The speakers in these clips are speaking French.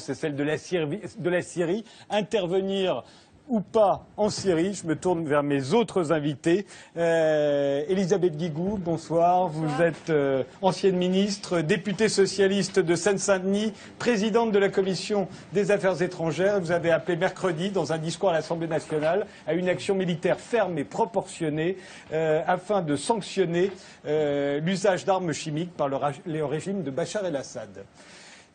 c'est celle de la Syrie. Intervenir ou pas en Syrie, je me tourne vers mes autres invités. Elisabeth Guigou, bonsoir. Vous êtes ancienne ministre, députée socialiste de Seine-Saint-Denis, présidente de la Commission des Affaires étrangères. Vous avez appelé mercredi, dans un discours à l'Assemblée nationale, à une action militaire ferme et proportionnée afin de sanctionner l'usage d'armes chimiques par le régime de Bachar el-Assad.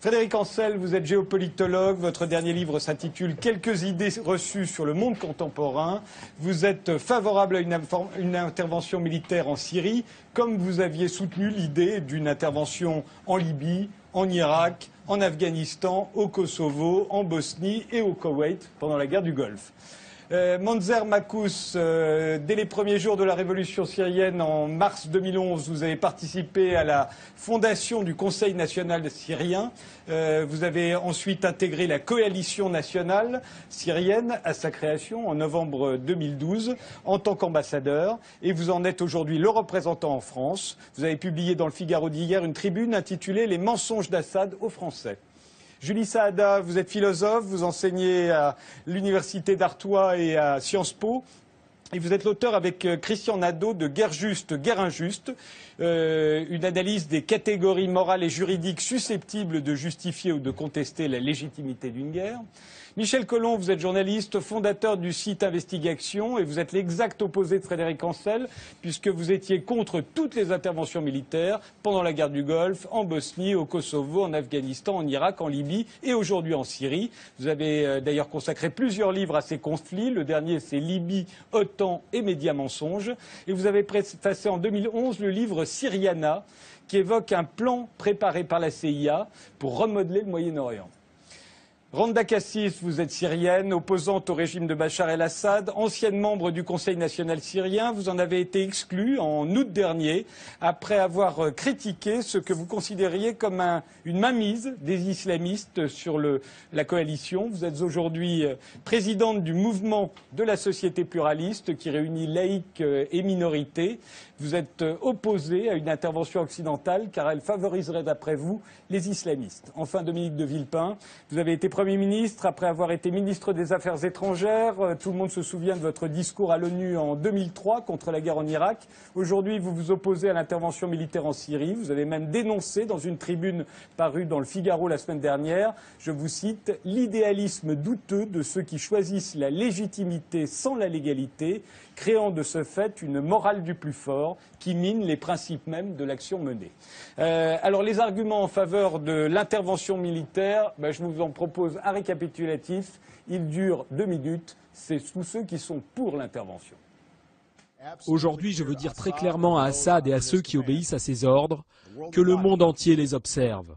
Frédéric Ancel, vous êtes géopolitologue. Votre dernier livre s'intitule « Quelques idées reçues sur le monde contemporain ». Vous êtes favorable à une intervention militaire en Syrie, comme vous aviez soutenu l'idée d'une intervention en Libye, en Irak, en Afghanistan, au Kosovo, en Bosnie et au Koweït pendant la guerre du Golfe. Monzer Makous, dès les premiers jours de la révolution syrienne en mars 2011, vous avez participé à la fondation du Conseil national syrien. Vous avez ensuite intégré la coalition nationale syrienne à sa création en novembre 2012 en tant qu'ambassadeur. Et vous en êtes aujourd'hui le représentant en France. Vous avez publié dans le Figaro d'hier une tribune intitulée « Les mensonges d'Assad aux Français ». Julie Saada, vous êtes philosophe, vous enseignez à l'université d'Artois et à Sciences Po. Et vous êtes l'auteur avec Christian Nadeau de Guerre juste, guerre injuste, une analyse des catégories morales et juridiques susceptibles de justifier ou de contester la légitimité d'une guerre. Michel Collomb, vous êtes journaliste, fondateur du site Investigation et vous êtes l'exact opposé de Frédéric Ancel puisque vous étiez contre toutes les interventions militaires pendant la guerre du Golfe, en Bosnie, au Kosovo, en Afghanistan, en Irak, en Libye et aujourd'hui en Syrie. Vous avez d'ailleurs consacré plusieurs livres à ces conflits. Le dernier, c'est Libye, OTAN et médias mensonges. Et vous avez préfacé en 2011 le livre Syriana qui évoque un plan préparé par la CIA pour remodeler le Moyen-Orient. Randa Kassis, vous êtes syrienne, opposante au régime de Bachar el-Assad, ancienne membre du Conseil national syrien. Vous en avez été exclue en août dernier après avoir critiqué ce que vous considériez comme une mainmise des islamistes sur la coalition. Vous êtes aujourd'hui présidente du mouvement de la société pluraliste qui réunit laïcs et minorités. Vous êtes opposée à une intervention occidentale car elle favoriserait, d'après vous, les islamistes. Enfin, Dominique de Villepin, vous avez été Premier ministre après avoir été ministre des Affaires étrangères. Tout le monde se souvient de votre discours à l'ONU en 2003 contre la guerre en Irak. Aujourd'hui, vous vous opposez à l'intervention militaire en Syrie. Vous avez même dénoncé dans une tribune parue dans le Figaro la semaine dernière, je vous cite, « l'idéalisme douteux de ceux qui choisissent la légitimité sans la légalité, créant de ce fait une morale du plus fort qui mine les principes mêmes de l'action menée. » Alors les arguments en faveur de l'intervention militaire, je vous en propose un récapitulatif. Il dure 2 minutes. C'est tous ceux qui sont pour l'intervention. Aujourd'hui, je veux dire très clairement à Assad et à ceux qui obéissent à ses ordres que le monde entier les observe.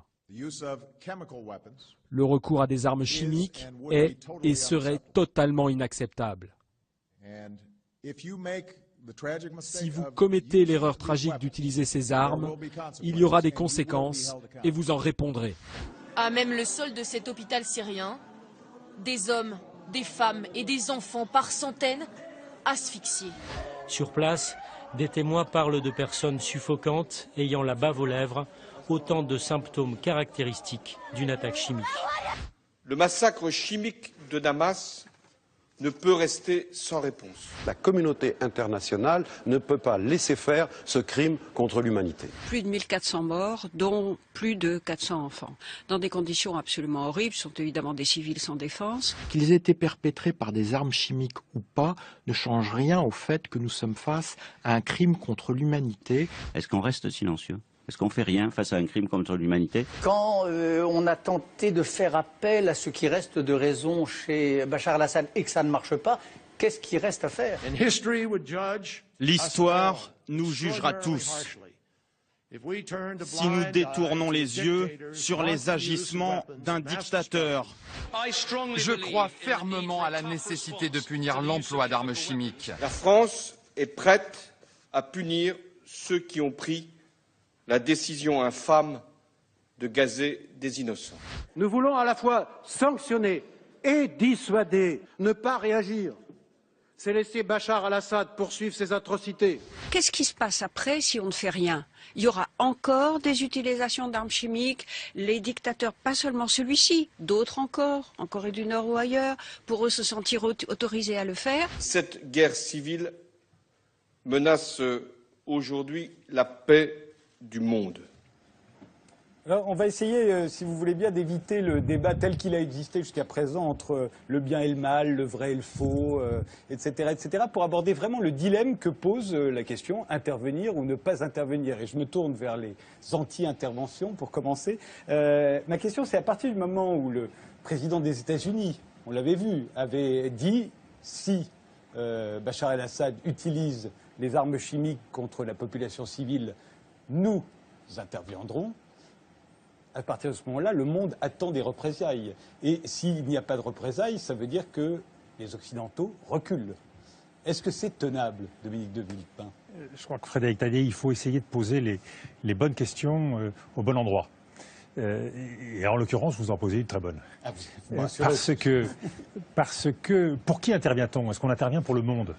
Le recours à des armes chimiques est et serait totalement inacceptable. Si vous commettez l'erreur tragique d'utiliser ces armes, il y aura des conséquences et vous en répondrez. À même le sol de cet hôpital syrien, des hommes, des femmes et des enfants par centaines asphyxiés. Sur place, des témoins parlent de personnes suffocantes, ayant la bave aux lèvres, autant de symptômes caractéristiques d'une attaque chimique. Le massacre chimique de Damas ne peut rester sans réponse. La communauté internationale ne peut pas laisser faire ce crime contre l'humanité. Plus de 1400 morts, dont plus de 400 enfants, dans des conditions absolument horribles, ce sont évidemment des civils sans défense. Qu'ils aient été perpétrés par des armes chimiques ou pas ne change rien au fait que nous sommes face à un crime contre l'humanité. Est-ce qu'on reste silencieux ? Est-ce qu'on fait rien face à un crime contre l'humanité? Quand on a tenté de faire appel à ce qui reste de raison chez Bachar el-Assad et que ça ne marche pas, qu'est-ce qui reste à faire? L'histoire nous jugera tous. Si nous détournons les yeux sur les agissements d'un dictateur. Je crois fermement à la nécessité de punir l'emploi d'armes chimiques. La France est prête à punir ceux qui ont pris la décision infâme de gazer des innocents. Nous voulons à la fois sanctionner et dissuader, ne pas réagir. c'est laisser Bachar al-Assad poursuivre ses atrocités. Qu'est-ce qui se passe après si on ne fait rien? Il y aura encore des utilisations d'armes chimiques. Les dictateurs, pas seulement celui-ci, d'autres encore, en Corée du Nord ou ailleurs, pourront se sentir autorisés à le faire. Cette guerre civile menace aujourd'hui la paix du monde. Alors, on va essayer, si vous voulez bien, d'éviter le débat tel qu'il a existé jusqu'à présent entre le bien et le mal, le vrai et le faux, etc., pour aborder vraiment le dilemme que pose la question intervenir ou ne pas intervenir. Et je me tourne vers les anti-interventions pour commencer. Ma question, c'est à partir du moment où le président des États-Unis, on l'avait vu, avait dit si Bachar el-Assad utilise les armes chimiques contre la population civile, nous interviendrons. À partir de ce moment-là, le monde attend des représailles. Et s'il n'y a pas de représailles, ça veut dire que les Occidentaux reculent. Est-ce que c'est tenable, Dominique de Villepin? Je crois que Frédéric Taddet, il faut essayer de poser les bonnes questions au bon endroit. Et en l'occurrence, vous en posez une très bonne. Ah, parce que, pour qui intervient-on? Est-ce qu'on intervient pour le monde?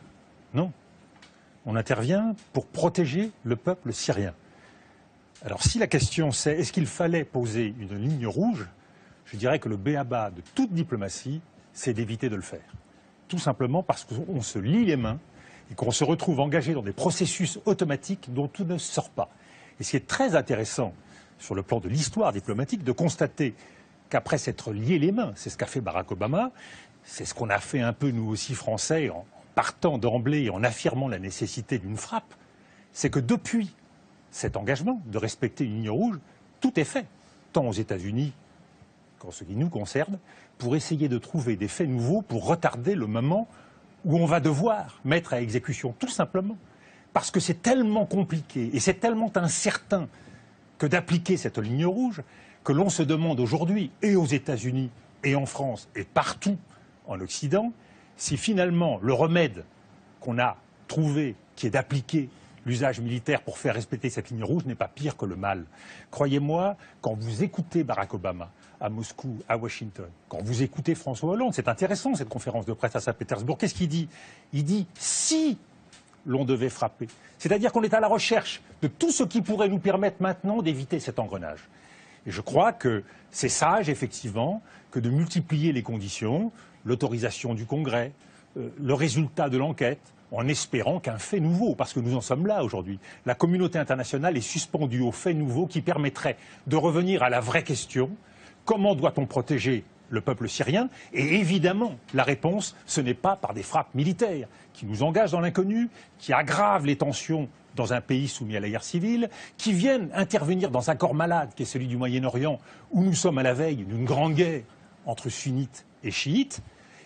Non. On intervient pour protéger le peuple syrien. Alors si la question c'est est-ce qu'il fallait poser une ligne rouge, je dirais que le b.a.-ba de toute diplomatie, c'est d'éviter de le faire. Tout simplement parce qu'on se lie les mains et qu'on se retrouve engagé dans des processus automatiques dont tout ne sort pas. Et ce qui est très intéressant sur le plan de l'histoire diplomatique, de constater qu'après s'être lié les mains, c'est ce qu'a fait Barack Obama, c'est ce qu'on a fait un peu nous aussi Français en partant d'emblée et en affirmant la nécessité d'une frappe, c'est que depuis cet engagement de respecter une ligne rouge, tout est fait, tant aux États-Unis qu'en ce qui nous concerne, pour essayer de trouver des faits nouveaux pour retarder le moment où on va devoir mettre à exécution, tout simplement. Parce que c'est tellement compliqué et c'est tellement incertain que d'appliquer cette ligne rouge que l'on se demande aujourd'hui, et aux États-Unis, et en France, et partout en Occident, si finalement le remède qu'on a trouvé, qui est d'appliquer l'usage militaire pour faire respecter cette ligne rouge, n'est pas pire que le mal. Croyez-moi, quand vous écoutez Barack Obama à Moscou, à Washington, quand vous écoutez François Hollande, c'est intéressant cette conférence de presse à Saint-Pétersbourg, qu'est-ce qu'il dit? Il dit « si l'on devait frapper ». C'est-à-dire qu'on est à la recherche de tout ce qui pourrait nous permettre maintenant d'éviter cet engrenage. Et je crois que c'est sage, effectivement, que de multiplier les conditions, l'autorisation du Congrès, le résultat de l'enquête, en espérant qu'un fait nouveau, parce que nous en sommes là aujourd'hui, la communauté internationale est suspendue aux faits nouveaux qui permettraient de revenir à la vraie question, comment doit-on protéger le peuple syrien? Et évidemment, la réponse, ce n'est pas par des frappes militaires qui nous engagent dans l'inconnu, qui aggravent les tensions dans un pays soumis à la guerre civile, qui viennent intervenir dans un corps malade, qui est celui du Moyen-Orient, où nous sommes à la veille d'une grande guerre entre sunnites et chiites.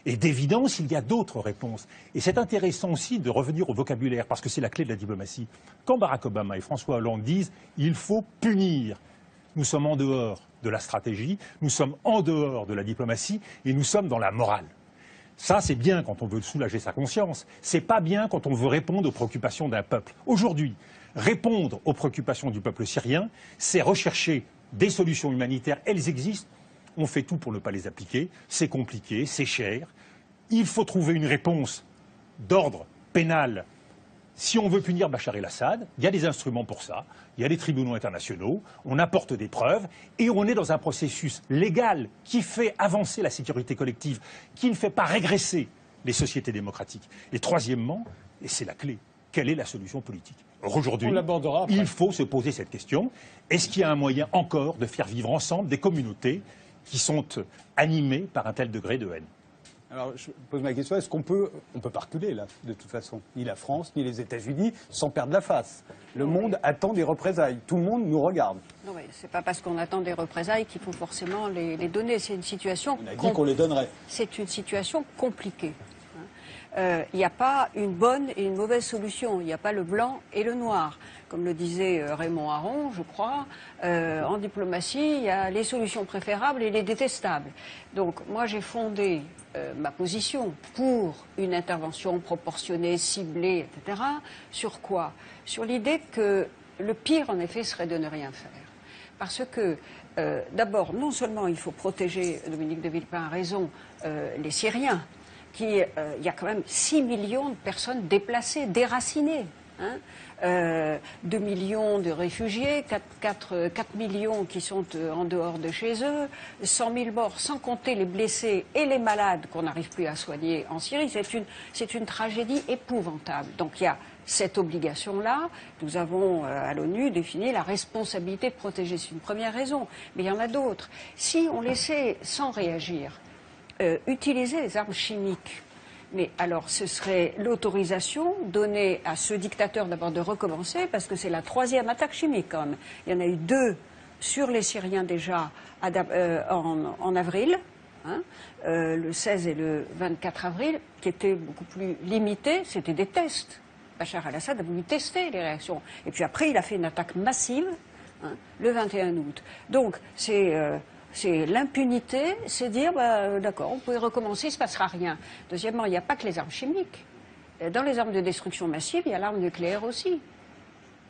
Et d'évidence, il y a d'autres réponses. Et c'est intéressant aussi de revenir au vocabulaire, parce que c'est la clé de la diplomatie. Quand Barack Obama et François Hollande disent « il faut punir », nous sommes en dehors de la stratégie, nous sommes en dehors de la diplomatie, et nous sommes dans la morale. Ça, c'est bien quand on veut soulager sa conscience. C'est pas bien quand on veut répondre aux préoccupations d'un peuple. Aujourd'hui, répondre aux préoccupations du peuple syrien, c'est rechercher des solutions humanitaires. Elles existent. On fait tout pour ne pas les appliquer. C'est compliqué, c'est cher. Il faut trouver une réponse d'ordre pénal. Si on veut punir Bachar el-Assad, il y a des instruments pour ça. Il y a des tribunaux internationaux. On apporte des preuves. Et on est dans un processus légal qui fait avancer la sécurité collective, qui ne fait pas régresser les sociétés démocratiques. Et troisièmement, et c'est la clé, quelle est la solution politique? Aujourd'hui, il faut se poser cette question. Est-ce qu'il y a un moyen encore de faire vivre ensemble des communautés qui sont animées par un tel degré de haine? Alors, je pose ma question, est-ce qu'on peut pas reculer, là, de toute façon, ni la France, ni les États-Unis, sans perdre la face. Le monde attend des représailles, tout le monde nous regarde. Non, mais c'est pas parce qu'on attend des représailles qu'il faut forcément les donner. C'est une situation... On a dit qu'on les donnerait. C'est une situation compliquée. Il n'y a pas une bonne et une mauvaise solution. Il n'y a pas le blanc et le noir. Comme le disait Raymond Aron, je crois, en diplomatie, il y a les solutions préférables et les détestables. Donc moi j'ai fondé ma position pour une intervention proportionnée, ciblée, etc. Sur quoi? Sur l'idée que le pire, en effet, serait de ne rien faire. Parce que, d'abord, non seulement il faut protéger, Dominique de Villepin a raison, les Syriens, il y a quand même 6 millions de personnes déplacées, déracinées. 2 millions de réfugiés, 4 millions qui sont en dehors de chez eux, 100 000 morts, sans compter les blessés et les malades qu'on n'arrive plus à soigner en Syrie. C'est une tragédie épouvantable. Donc il y a cette obligation-là. Nous avons à l'ONU défini la responsabilité de protéger. C'est une première raison. Mais il y en a d'autres. Si on laissait, sans réagir, utiliser les armes chimiques, mais alors ce serait l'autorisation donnée à ce dictateur d'abord de recommencer, parce que c'est la 3e attaque chimique quand même. Il y en a eu 2 sur les Syriens déjà en avril, le 16 et le 24 avril, qui étaient beaucoup plus limités, c'était des tests. Bachar al-Assad a voulu tester les réactions. Et puis après, il a fait une attaque massive le 21 août. Donc c'est l'impunité, c'est dire, d'accord, on peut recommencer, il ne se passera rien. Deuxièmement, il n'y a pas que les armes chimiques. Dans les armes de destruction massive, il y a l'arme nucléaire aussi.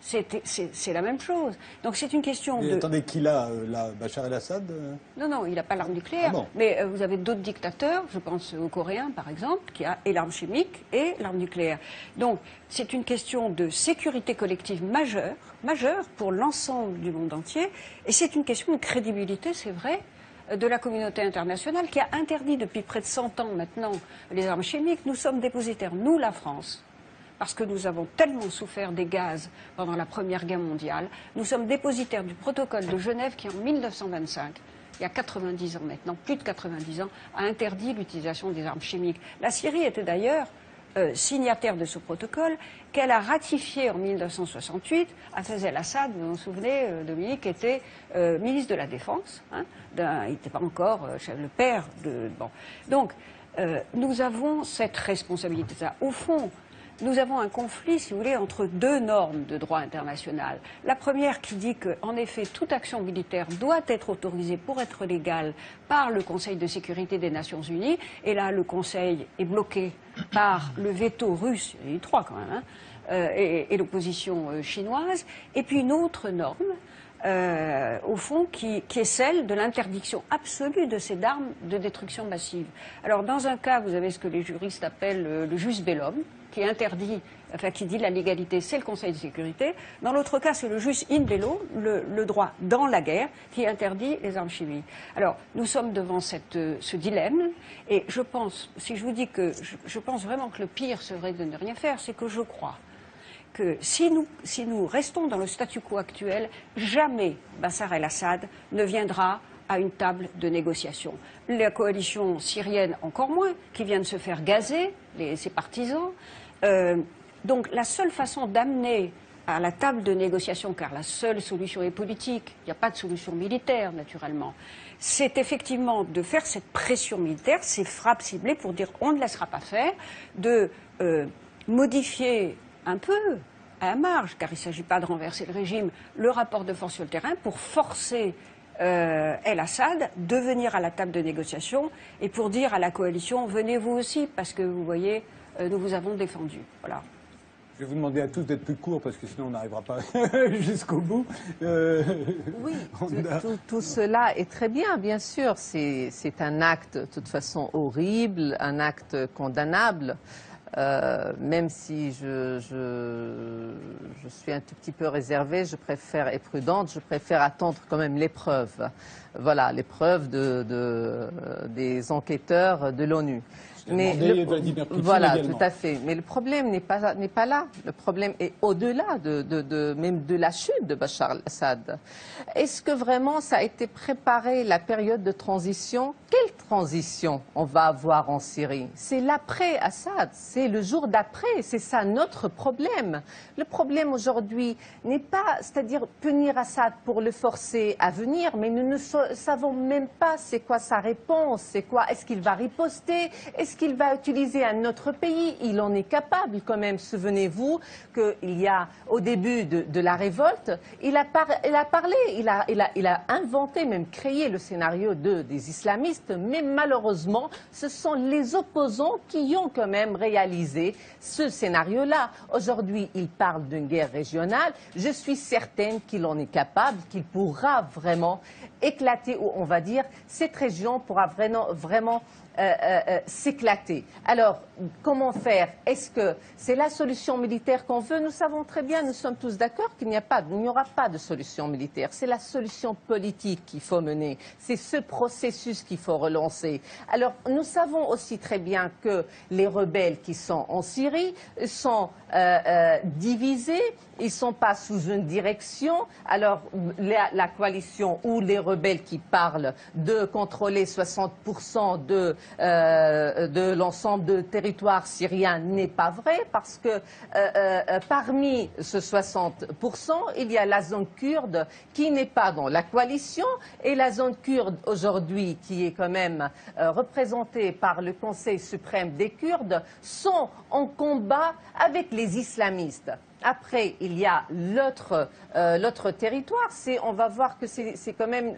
C'est la même chose. Donc c'est une question mais de... Attendez, qui l'a, Bachar el-Assad Non, il n'a pas l'arme nucléaire. Ah bon. Mais vous avez d'autres dictateurs, je pense aux Coréens par exemple, qui a et l'arme chimique et l'arme nucléaire. Donc c'est une question de sécurité collective majeure pour l'ensemble du monde entier. Et c'est une question de crédibilité, c'est vrai, de la communauté internationale qui a interdit depuis près de 100 ans maintenant les armes chimiques. Nous sommes dépositaires, nous la France, parce que nous avons tellement souffert des gaz pendant la Première Guerre mondiale. Nous sommes dépositaires du protocole de Genève qui, en 1925, il y a 90 ans maintenant, plus de 90 ans, a interdit l'utilisation des armes chimiques. La Syrie était d'ailleurs signataire de ce protocole qu'elle a ratifié en 1968. Hafez el-Assad, vous vous souvenez, Dominique, était ministre de la Défense. Il n'était pas encore le père de... Bon. Donc, nous avons cette responsabilité-là. Au fond, nous avons un conflit, si vous voulez, entre 2 normes de droit international. La première qui dit qu'en effet, toute action militaire doit être autorisée pour être légale par le Conseil de sécurité des Nations Unies. Et là, le Conseil est bloqué par le veto russe, il y en a eu 3 quand même, et l'opposition chinoise. Et puis une autre norme, au fond, qui est celle de l'interdiction absolue de ces armes de destruction massive. Alors, dans un cas, vous avez ce que les juristes appellent le jus bellum, qui interdit, enfin qui dit la légalité, c'est le Conseil de sécurité. Dans l'autre cas, c'est le jus in bello, le droit dans la guerre, qui interdit les armes chimiques. Alors, nous sommes devant ce dilemme, et je pense, si je vous dis que je pense vraiment que le pire serait de ne rien faire, c'est que je crois que si nous restons dans le statu quo actuel, jamais Bachar el-Assad ne viendra à une table de négociation. La coalition syrienne, encore moins, qui vient de se faire gazer, ses partisans. Donc la seule façon d'amener à la table de négociation, car la seule solution est politique, il n'y a pas de solution militaire naturellement, c'est effectivement de faire cette pression militaire, ces frappes ciblées pour dire on ne laissera pas faire, de modifier un peu à la marge, car il ne s'agit pas de renverser le régime, le rapport de force sur le terrain pour forcer el-Assad de venir à la table de négociation et pour dire à la coalition venez vous aussi parce que vous voyez nous vous avons défendu. Voilà. Je vais vous demander à tous d'être plus courts parce que sinon on n'arrivera pas jusqu'au bout. Oui, tout cela est très bien sûr. C'est un acte de toute façon horrible, un acte condamnable. Même si je suis un tout petit peu réservée, je préfère et prudente, je préfère attendre quand même l'épreuve. Voilà, l'épreuve des enquêteurs de l'ONU. Mais voilà, tout à fait. Mais le problème n'est pas là. Le problème est au-delà même de la chute de Bachar al-Assad. Est-ce que vraiment ça a été préparé, la période de transition? Quelle transition on va avoir en Syrie? C'est l'après-Assad, c'est le jour d'après, c'est ça notre problème. Le problème aujourd'hui n'est pas, c'est-à-dire punir Assad pour le forcer à venir, mais nous ne savons même pas c'est quoi sa réponse, c'est quoi, est-ce qu'il va riposter, est-ce qu'il va utiliser un autre pays? Il en est capable quand même. Souvenez-vous qu'il y a, au début de la révolte, il a parlé, il a inventé, même créé le scénario des islamistes, mais malheureusement, ce sont les opposants qui ont quand même réalisé ce scénario-là. Aujourd'hui, il parle d'une guerre régionale. Je suis certaine qu'il en est capable, qu'il pourra vraiment éclater, ou on va dire, cette région pourra vraiment s'éclater. Alors, comment faire? Est-ce que c'est la solution militaire qu'on veut? Nous savons très bien, nous sommes tous d'accord qu'il n'y aura pas de solution militaire. C'est la solution politique qu'il faut mener. C'est ce processus qu'il faut relancer. Alors, nous savons aussi très bien que les rebelles qui sont en Syrie sont divisés. Ils ne sont pas sous une direction. Alors, la coalition ou les rebelles qui parlent de contrôler 60% de l'ensemble de territoire syrien n'est pas vrai, parce que parmi ce 60%, il y a la zone kurde qui n'est pas dans la coalition, et la zone kurde aujourd'hui, qui est quand même représentée par le Conseil suprême des Kurdes, sont en combat avec les islamistes. Après, il y a l'autre territoire. On va voir que c'est quand même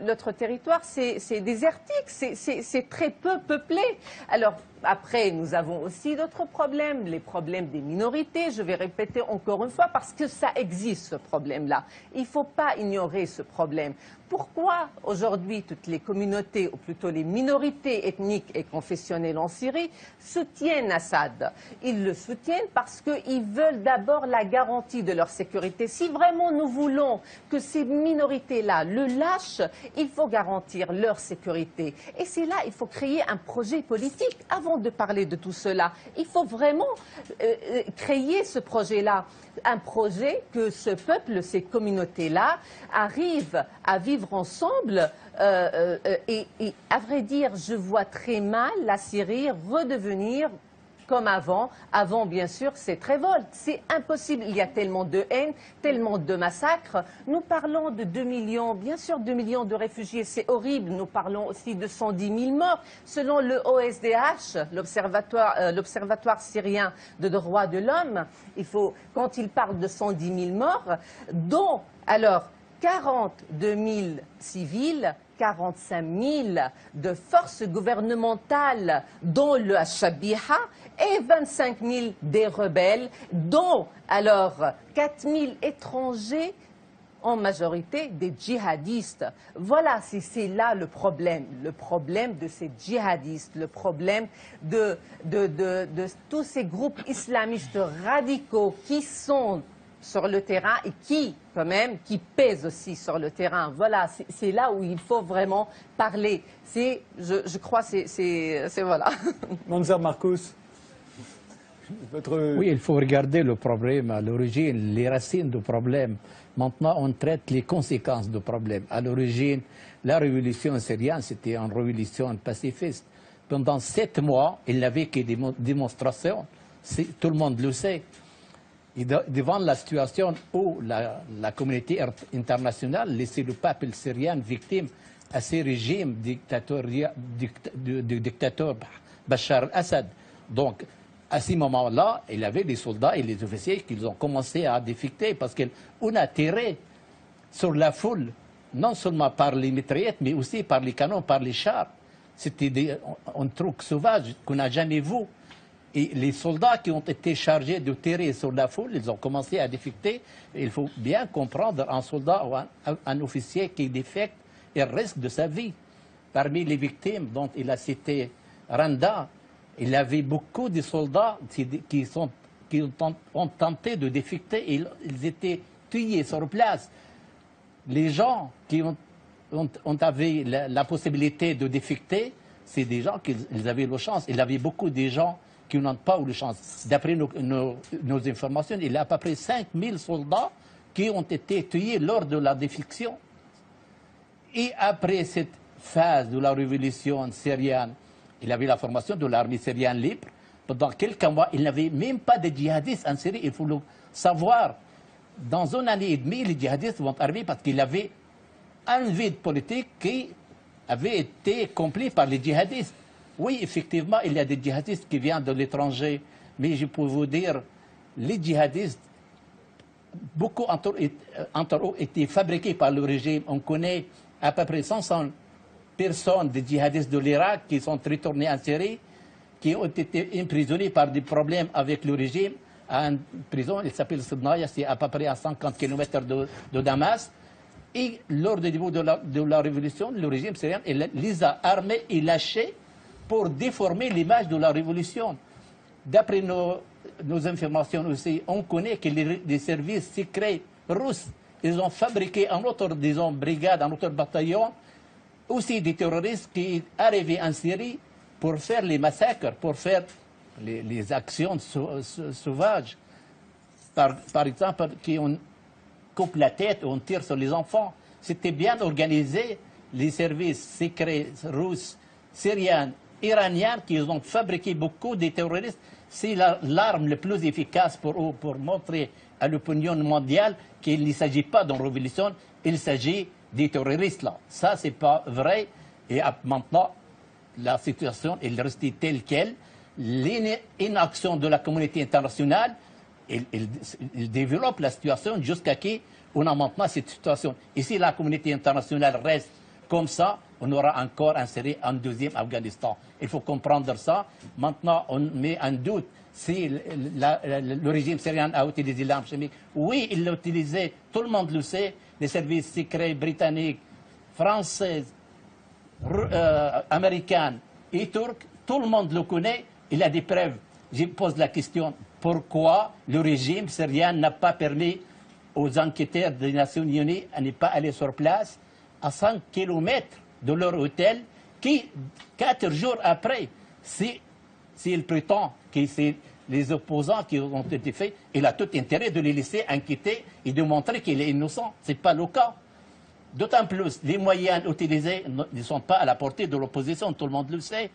l'autre territoire, c'est désertique, c'est très peu peuplé. Alors après, nous avons aussi d'autres problèmes, les problèmes des minorités. Je vais répéter encore une fois parce que ça existe, ce problème-là. Il ne faut pas ignorer ce problème. Pourquoi aujourd'hui toutes les communautés, ou plutôt les minorités ethniques et confessionnelles en Syrie, soutiennent Assad? Ils le soutiennent parce qu'ils veulent d'abord la garantie de leur sécurité. Si vraiment nous voulons que ces minorités-là le lâchent, il faut garantir leur sécurité. Et c'est là, il faut créer un projet politique. Avant de parler de tout cela, il faut vraiment créer ce projet-là. Un projet que ce peuple, ces communautés-là, arrivent à vivre ensemble. Et à vrai dire, je vois très mal la Syrie redevenir comme avant. Avant, bien sûr, cette révolte. C'est impossible. Il y a tellement de haine, tellement de massacres. Nous parlons de 2 millions, bien sûr, 2 millions de réfugiés, c'est horrible. Nous parlons aussi de 110 000 morts. Selon le OSDH, l'Observatoire syrien de droits de l'homme, quand il parle de 110 000 morts, dont, alors, 42 000 civils, 45 000 de forces gouvernementales, dont le Shabiha, et 25 000 des rebelles, dont alors 4 000 étrangers, en majorité des djihadistes. Voilà, c'est là le problème de ces djihadistes, le problème de tous ces groupes islamistes radicaux qui sont sur le terrain et qui pèsent aussi sur le terrain. Voilà, c'est là où il faut vraiment parler. Je crois, voilà. Manzar Marcos. Oui, il faut regarder le problème à l'origine, les racines du problème. Maintenant, on traite les conséquences du problème. À l'origine, la révolution syrienne, c'était une révolution pacifiste. Pendant 7 mois, il n'y avait que des démonstrations. Tout le monde le sait. Et devant la situation où la communauté internationale laissait le peuple syrien victime à ces régimes du dictateur Bachar al-Assad. Donc, à ce moment-là, il y avait des soldats et les officiers qui ont commencé à déficter parce qu'on a tiré sur la foule, non seulement par les mitraillettes, mais aussi par les canons, par les chars. C'était un truc sauvage qu'on n'a jamais vu. Et les soldats qui ont été chargés de tirer sur la foule, ils ont commencé à déficter. Il faut bien comprendre, un soldat ou un officier qui défecte, il risque de sa vie. Parmi les victimes dont il a cité Randa, il y avait beaucoup de soldats qui ont tenté de déficter et ils étaient tués sur place. Les gens qui ont avait la possibilité de déficter, c'est des gens qui avaient la chance. Il y avait beaucoup de gens qui n'ont pas eu la chance. D'après nos informations, il y a à peu près 5000 soldats qui ont été tués lors de la défection. Et après cette phase de la révolution syrienne, il y avait la formation de l'armée syrienne libre. Pendant quelques mois, il n'y avait même pas de djihadistes en Syrie. Il faut le savoir. Dans une année et demie, les djihadistes vont arriver parce qu'il y avait un vide politique qui avait été complet par les djihadistes. Oui, effectivement, il y a des djihadistes qui viennent de l'étranger, mais je peux vous dire, les djihadistes, beaucoup entre eux étaient fabriqués par le régime. On connaît à peu près 500 personnes, des djihadistes de l'Irak qui sont retournés en Syrie, qui ont été emprisonnés par des problèmes avec le régime à une prison, il s'appelle Sednaya, c'est à peu près à 50 km de Damas. Et lors du début de la révolution, le régime syrien les a armés et lâchés pour déformer l'image de la révolution. D'après nos informations aussi, on connaît que les services secrets russes, ils ont fabriqué un autre, disons, brigade, un autre bataillon, aussi des terroristes qui arrivaient en Syrie pour faire les massacres, pour faire les actions sauvages. Par exemple, qui on coupe la tête, on tire sur les enfants. C'était bien organisé, les services secrets russes, syriens, iraniens, qui ont fabriqué beaucoup de terroristes. C'est l'arme la plus efficace pour eux, pour montrer à l'opinion mondiale qu'il ne s'agit pas d'une révolution, il s'agit des terroristes là. Ça, c'est pas vrai. Et maintenant, la situation est restée telle qu'elle. L'inaction de la communauté internationale, il développe la situation jusqu'à qui on a maintenant cette situation. Et si la communauté internationale reste comme ça, on aura encore inséré un deuxième Afghanistan. Il faut comprendre ça. Maintenant, on met en doute si le régime syrien a utilisé l'arme chimique. Oui, il l'a utilisé, tout le monde le sait, les services secrets britanniques, français, américains et turcs, tout le monde le connaît, il a des preuves. Je pose la question, pourquoi le régime syrien n'a pas permis aux enquêteurs des Nations Unies à ne pas aller sur place à 5 km de leur hôtel, qui, 4 jours après, s'il prétend que c'est les opposants qui ont été faits, il a tout intérêt de les laisser inquiéter et de montrer qu'il est innocent. Ce n'est pas le cas. D'autant plus, les moyens utilisés ne sont pas à la portée de l'opposition, tout le monde le sait.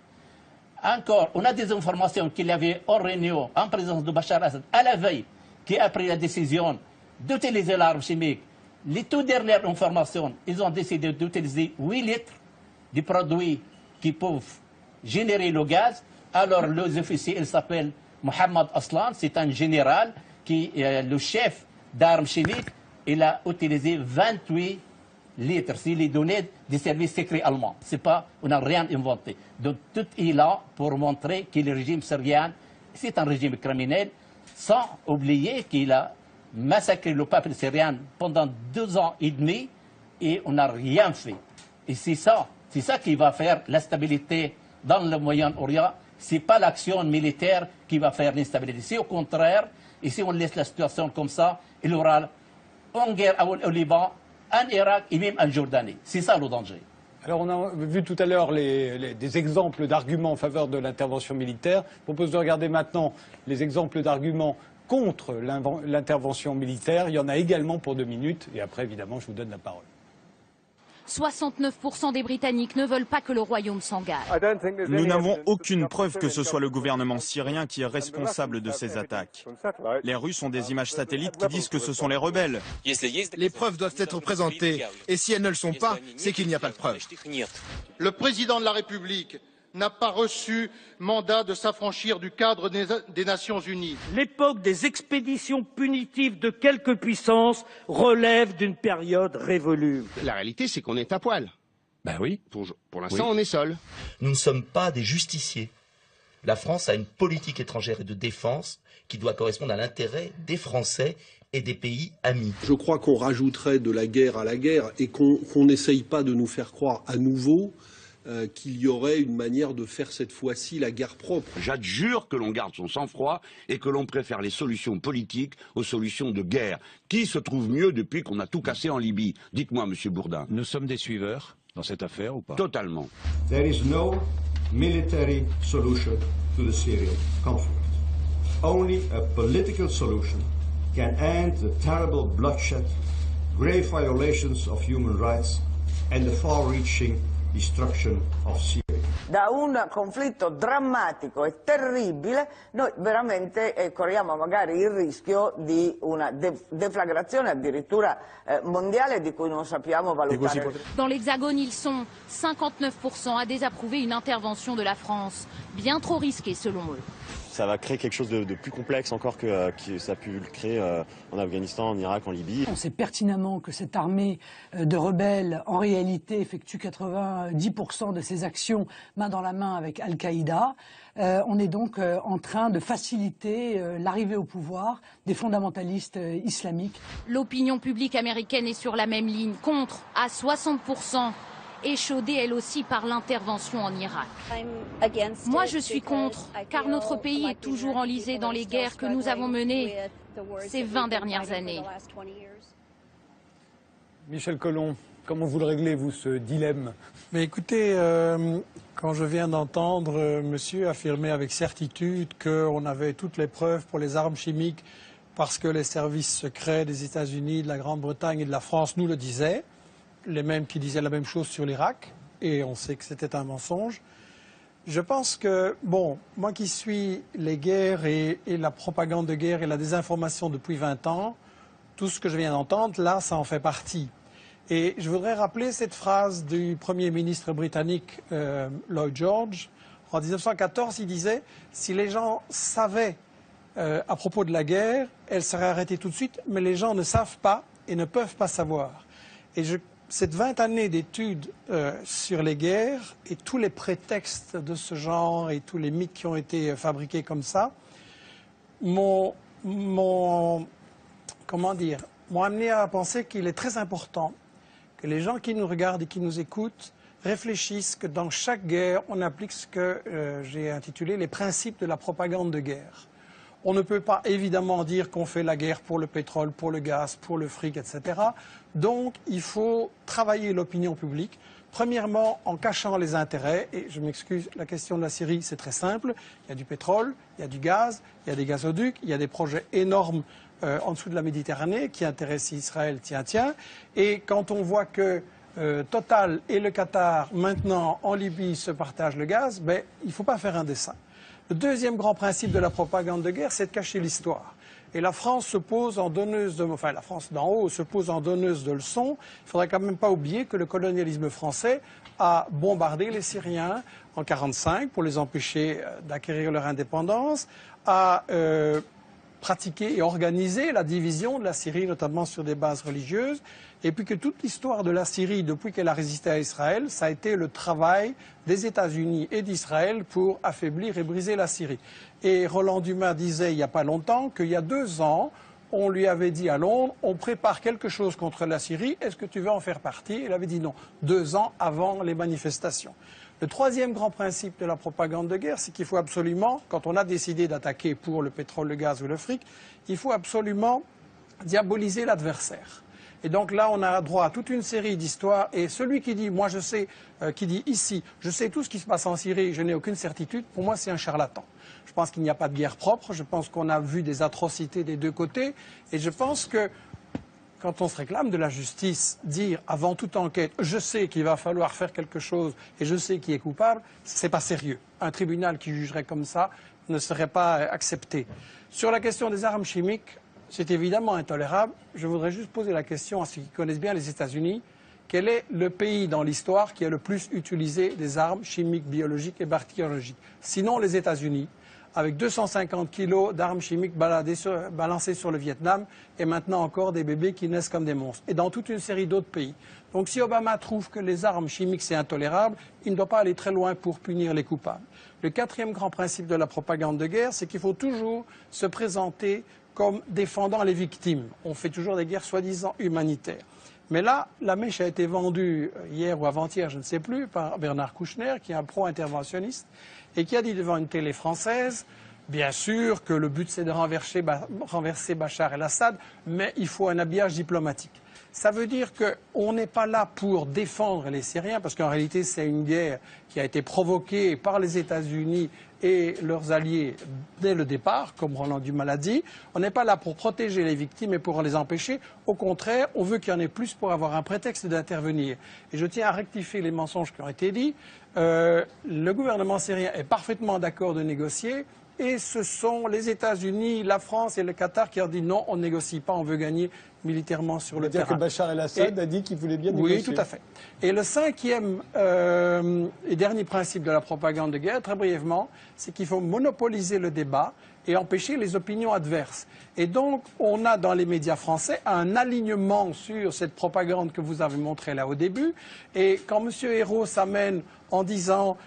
Encore, on a des informations qu'il y avait en réunion, en présence de Bachar al-Assad, à la veille, qui a pris la décision d'utiliser l'arme chimique. Les toutes dernières informations, ils ont décidé d'utiliser 8 litres de produits qui peuvent générer le gaz. Alors, les officiers, il s'appelle Mohamed Aslan, c'est un général qui est le chef d'armes chimiques. Il a utilisé 28 litres. C'est les données des services secrets allemands. C'est pas, on n'a rien inventé. Donc, tout est là pour montrer que le régime syrien, c'est un régime criminel, sans oublier qu'il a massacré le peuple syrien pendant 2 ans et demi et on n'a rien fait. Et c'est ça qui va faire la stabilité dans le Moyen-Orient. Ce n'est pas l'action militaire qui va faire l'instabilité. C'est au contraire, et si on laisse la situation comme ça, il y aura une guerre au Liban, en Irak et même en Jordanie. C'est ça le danger. Alors on a vu tout à l'heure des exemples d'arguments en faveur de l'intervention militaire. Je propose de regarder maintenant les exemples d'arguments contre l'intervention militaire. Il y en a également pour 2 minutes et après évidemment je vous donne la parole. 69% des Britanniques ne veulent pas que le royaume s'engage. Nous n'avons aucune preuve que ce soit le gouvernement syrien qui est responsable de ces attaques. Les Russes ont des images satellites qui disent que ce sont les rebelles. Les preuves doivent être présentées, et si elles ne le sont pas, c'est qu'il n'y a pas de preuves. Le président de la République n'a pas reçu mandat de s'affranchir du cadre des Nations Unies. L'époque des expéditions punitives de quelques puissances relève d'une période révolue. La réalité, c'est qu'on est à poil. Ben oui. Pour l'instant, on est seul. Nous ne sommes pas des justiciers. La France a une politique étrangère et de défense qui doit correspondre à l'intérêt des Français et des pays amis. Je crois qu'on rajouterait de la guerre à la guerre et qu'on n'essaye pas de nous faire croire à nouveau qu'il y aurait une manière de faire cette fois-ci la guerre propre. J'adjure que l'on garde son sang-froid et que l'on préfère les solutions politiques aux solutions de guerre. Qui se trouve mieux depuis qu'on a tout cassé en Libye? Dites-moi, Monsieur Bourdin. Nous sommes des suiveurs dans cette affaire ou pas? Totalement. There is no military solution to the Syrian conflict. Only a political solution can end the terrible bloodshed, grave violations of human rights and the far-reaching destruction of Syria. da un conflitto drammatico e terribile, noi veramente corriamo magari il rischio di una deflagrazione addirittura mondiale di cui non sappiamo valutare. Dans l'Hexagone, ils sont 59% à désapprouver une intervention de la France, bien trop risquée selon eux. Ça va créer quelque chose de plus complexe encore que ça a pu le créer en Afghanistan, en Irak, en Libye. On sait pertinemment que cette armée de rebelles, en réalité, effectue 90% de ses actions main dans la main avec Al-Qaïda. On est donc en train de faciliter l'arrivée au pouvoir des fondamentalistes islamiques. L'opinion publique américaine est sur la même ligne, contre à 60%. Échaudée elle aussi par l'intervention en Irak. Moi je suis contre, car notre pays est toujours enlisé dans les guerres que nous avons menées ces 20 dernières années. Michel Collomb, comment vous le réglez, vous, ce dilemme? Mais écoutez, quand je viens d'entendre monsieur affirmer avec certitude qu'on avait toutes les preuves pour les armes chimiques parce que les services secrets des États-Unis, de la Grande-Bretagne et de la France nous le disaient, les mêmes qui disaient la même chose sur l'Irak, et on sait que c'était un mensonge. Je pense que, bon, moi qui suis les guerres et la propagande de guerre et la désinformation depuis 20 ans, tout ce que je viens d'entendre, là, ça en fait partie. Et je voudrais rappeler cette phrase du Premier ministre britannique Lloyd George. En 1914, il disait « Si les gens savaient à propos de la guerre, elle serait arrêtée tout de suite, mais les gens ne savent pas et ne peuvent pas savoir. » Et cette 20 années d'études sur les guerres et tous les prétextes de ce genre et tous les mythes qui ont été fabriqués comme ça m'ont amené à penser qu'il est très important que les gens qui nous regardent et qui nous écoutent réfléchissent que dans chaque guerre, on applique ce que j'ai intitulé les principes de la propagande de guerre. On ne peut pas évidemment dire qu'on fait la guerre pour le pétrole, pour le gaz, pour le fric, etc. Donc il faut travailler l'opinion publique, premièrement en cachant les intérêts. Et je m'excuse, la question de la Syrie, c'est très simple. Il y a du pétrole, il y a du gaz, il y a des gazoducs, il y a des projets énormes en dessous de la Méditerranée qui intéressent Israël, tiens. Et quand on voit que Total et le Qatar, maintenant en Libye, se partagent le gaz, ben, il ne faut pas faire un dessin. Le deuxième grand principe de la propagande de guerre, c'est de cacher l'histoire. Et la France se pose en donneuse de... Enfin, la France d'en haut se pose en donneuse de leçons. Il ne faudrait quand même pas oublier que le colonialisme français a bombardé les Syriens en 1945 pour les empêcher d'acquérir leur indépendance, a pratiqué et organisé la division de la Syrie, notamment sur des bases religieuses, et puis que toute l'histoire de la Syrie, depuis qu'elle a résisté à Israël, ça a été le travail des États-Unis et d'Israël pour affaiblir et briser la Syrie. Et Roland Dumas disait il n'y a pas longtemps qu'il y a 2 ans, on lui avait dit à Londres, on prépare quelque chose contre la Syrie, est-ce que tu veux en faire partie? Il avait dit non, 2 ans avant les manifestations. Le troisième grand principe de la propagande de guerre, c'est qu'il faut absolument, quand on a décidé d'attaquer pour le pétrole, le gaz ou le fric, il faut absolument diaboliser l'adversaire. Et donc là, on a droit à toute une série d'histoires. Et celui qui dit, moi je sais, qui dit ici, je sais tout ce qui se passe en Syrie, je n'ai aucune certitude, pour moi c'est un charlatan. Je pense qu'il n'y a pas de guerre propre, je pense qu'on a vu des atrocités des deux côtés. Et je pense que quand on se réclame de la justice, dire avant toute enquête, je sais qu'il va falloir faire quelque chose et je sais qui est coupable, c'est pas sérieux. Un tribunal qui jugerait comme ça ne serait pas accepté. Sur la question des armes chimiques, c'est évidemment intolérable. Je voudrais juste poser la question à ceux qui connaissent bien les États-Unis. Quel est le pays dans l'histoire qui a le plus utilisé des armes chimiques, biologiques et bactériologiques? Sinon les États-Unis, avec 250 kilos d'armes chimiques balancées sur le Vietnam et maintenant encore des bébés qui naissent comme des monstres. Et dans toute une série d'autres pays. Donc si Obama trouve que les armes chimiques c'est intolérable, il ne doit pas aller très loin pour punir les coupables. Le quatrième grand principe de la propagande de guerre, c'est qu'il faut toujours se présenter comme défendant les victimes. On fait toujours des guerres soi-disant humanitaires. Mais là, la mèche a été vendue hier ou avant-hier, je ne sais plus, par Bernard Kouchner, qui est un pro-interventionniste, et qui a dit devant une télé française, bien sûr que le but c'est de renverser Bachar el-Assad, mais il faut un habillage diplomatique. Ça veut dire qu'on n'est pas là pour défendre les Syriens, parce qu'en réalité c'est une guerre qui a été provoquée par les États-Unis et leurs alliés dès le départ, comme Roland Dumas l'a dit. On n'est pas là pour protéger les victimes et pour les empêcher. Au contraire, on veut qu'il y en ait plus pour avoir un prétexte d'intervenir. Et je tiens à rectifier les mensonges qui ont été dits. Le gouvernement syrien est parfaitement d'accord de négocier. Et ce sont les États-Unis, la France et le Qatar qui ont dit non, on ne négocie pas, on veut gagner militairement sur le terrain. C'est-à-dire que Bachar el-Assad a dit qu'il voulait bien négocier. Oui, tout à fait. Et le cinquième et dernier principe de la propagande de guerre, très brièvement, c'est qu'il faut monopoliser le débat et empêcher les opinions adverses. Et donc, on a dans les médias français un alignement sur cette propagande que vous avez montrée là au début. Et quand M. Hérault s'amène en disant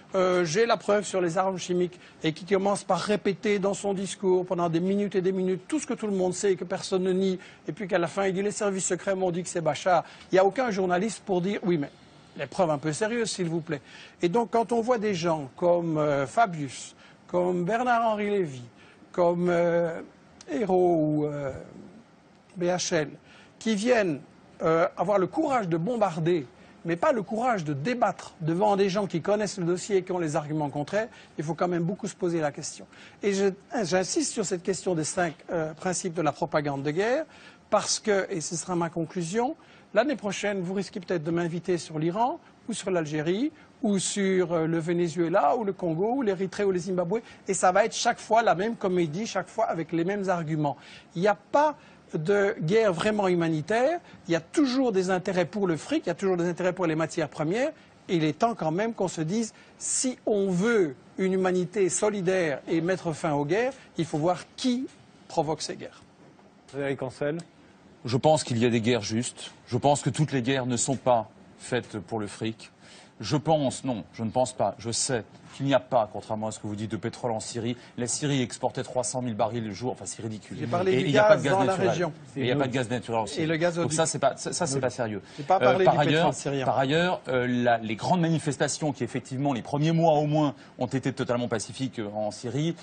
j'ai la preuve sur les armes chimiques et qui commence par répéter dans son discours pendant des minutes et des minutes tout ce que tout le monde sait et que personne ne nie, et puis qu'à la fin il dit les services secrets m'ont dit que c'est Bachar, il n'y a aucun journaliste pour dire oui mais les preuves un peu sérieuses s'il vous plaît. Et donc quand on voit des gens comme Fabius, comme Bernard-Henri Lévy, comme Hérault ou BHL, qui viennent avoir le courage de bombarder, mais pas le courage de débattre devant des gens qui connaissent le dossier et qui ont les arguments contraires, il faut quand même beaucoup se poser la question. Et j'insiste sur cette question des 5 principes de la propagande de guerre, parce que, et ce sera ma conclusion, l'année prochaine, vous risquez peut-être de m'inviter sur l'Iran, ou sur l'Algérie, ou sur le Venezuela, ou le Congo, ou l'Érythrée, ou le Zimbabwe, et ça va être chaque fois la même comédie, chaque fois avec les mêmes arguments. Il n'y a pas de guerre vraiment humanitaire, il y a toujours des intérêts pour le fric, il y a toujours des intérêts pour les matières premières, et il est temps quand même qu'on se dise, si on veut une humanité solidaire et mettre fin aux guerres, il faut voir qui provoque ces guerres. Frédéric Ancel. Je pense qu'il y a des guerres justes. Je pense que toutes les guerres ne sont pas faites pour le fric. Je pense, non, je ne pense pas, je sais qu'il n'y a pas, contrairement à ce que vous dites, de pétrole en Syrie. La Syrie exportait 300 000 barils le jour, enfin c'est ridicule. J'ai parlé du il n'y a pas de gaz gaz dans la naturel. région. Et il n'y a pas de gaz naturel en Syrie. Et le gazoduc. Donc ça, c'est pas sérieux. J'ai pas parlé du pétrole syrien. Par ailleurs, les grandes manifestations qui, effectivement, les premiers mois au moins, ont été totalement pacifiques en Syrie,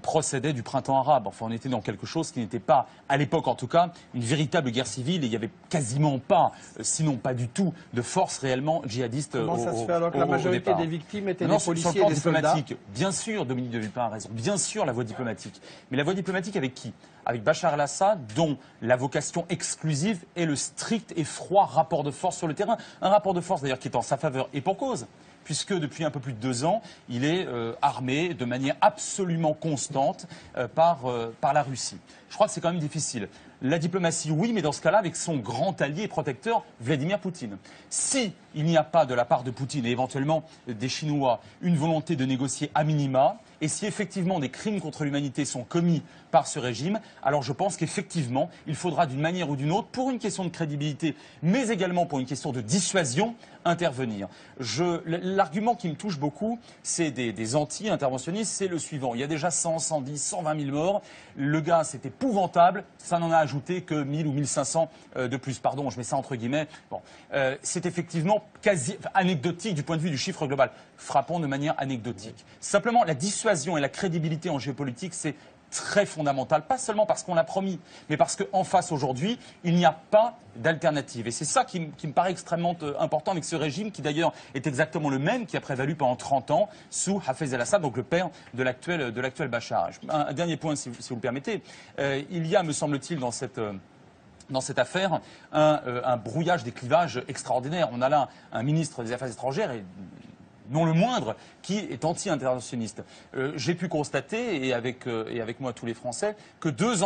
procédaient du printemps arabe. Enfin, on était dans quelque chose qui n'était pas, à l'époque en tout cas, une véritable guerre civile. Et il n'y avait quasiment pas, sinon pas du tout, de forces réellement djihadistes au départ. Comment ça se fait alors que la majorité des victimes étaient des policiers sur le plan et des soldats? Bien sûr, Dominique de Villepin a raison. Bien sûr, la voie diplomatique. Mais la voie diplomatique avec qui? Avec Bachar el-Assad, dont la vocation exclusive est le strict et froid rapport de force sur le terrain. Un rapport de force, d'ailleurs, qui est en sa faveur et pour cause, puisque depuis un peu plus de 2 ans, il est armé de manière absolument constante par la Russie. Je crois que c'est quand même difficile. La diplomatie, oui, mais dans ce cas-là, avec son grand allié et protecteur, Vladimir Poutine. Si il n'y a pas de la part de Poutine et éventuellement des Chinois une volonté de négocier à minima, et si effectivement des crimes contre l'humanité sont commis par ce régime, alors je pense qu'effectivement, il faudra d'une manière ou d'une autre, pour une question de crédibilité, mais également pour une question de dissuasion, intervenir. L'argument qui me touche beaucoup, c'est des anti-interventionnistes, c'est le suivant. Il y a déjà 100, 110, 120 000 morts. Le gaz, c'est épouvantable. Ça n'en a ajouté que 1000 ou 1500 de plus. Pardon, je mets ça entre guillemets. Bon, c'est effectivement quasi anecdotique du point de vue du chiffre global. Frappant de manière anecdotique. Simplement, la dissuasion et la crédibilité en géopolitique, c'est très fondamental, pas seulement parce qu'on l'a promis, mais parce qu'en face aujourd'hui, il n'y a pas d'alternative. Et c'est ça qui me paraît extrêmement important avec ce régime qui d'ailleurs est exactement le même qui a prévalu pendant 30 ans sous Hafez el-Assad, donc le père de l'actuel Bachar. Un dernier point, si vous le permettez. Il y a, me semble-t-il, dans cette affaire, un brouillage des clivages extraordinaire. On a là un ministre des Affaires étrangères et non le moindre, qui est anti-interventionniste. J'ai pu constater, et avec moi tous les Français, que deux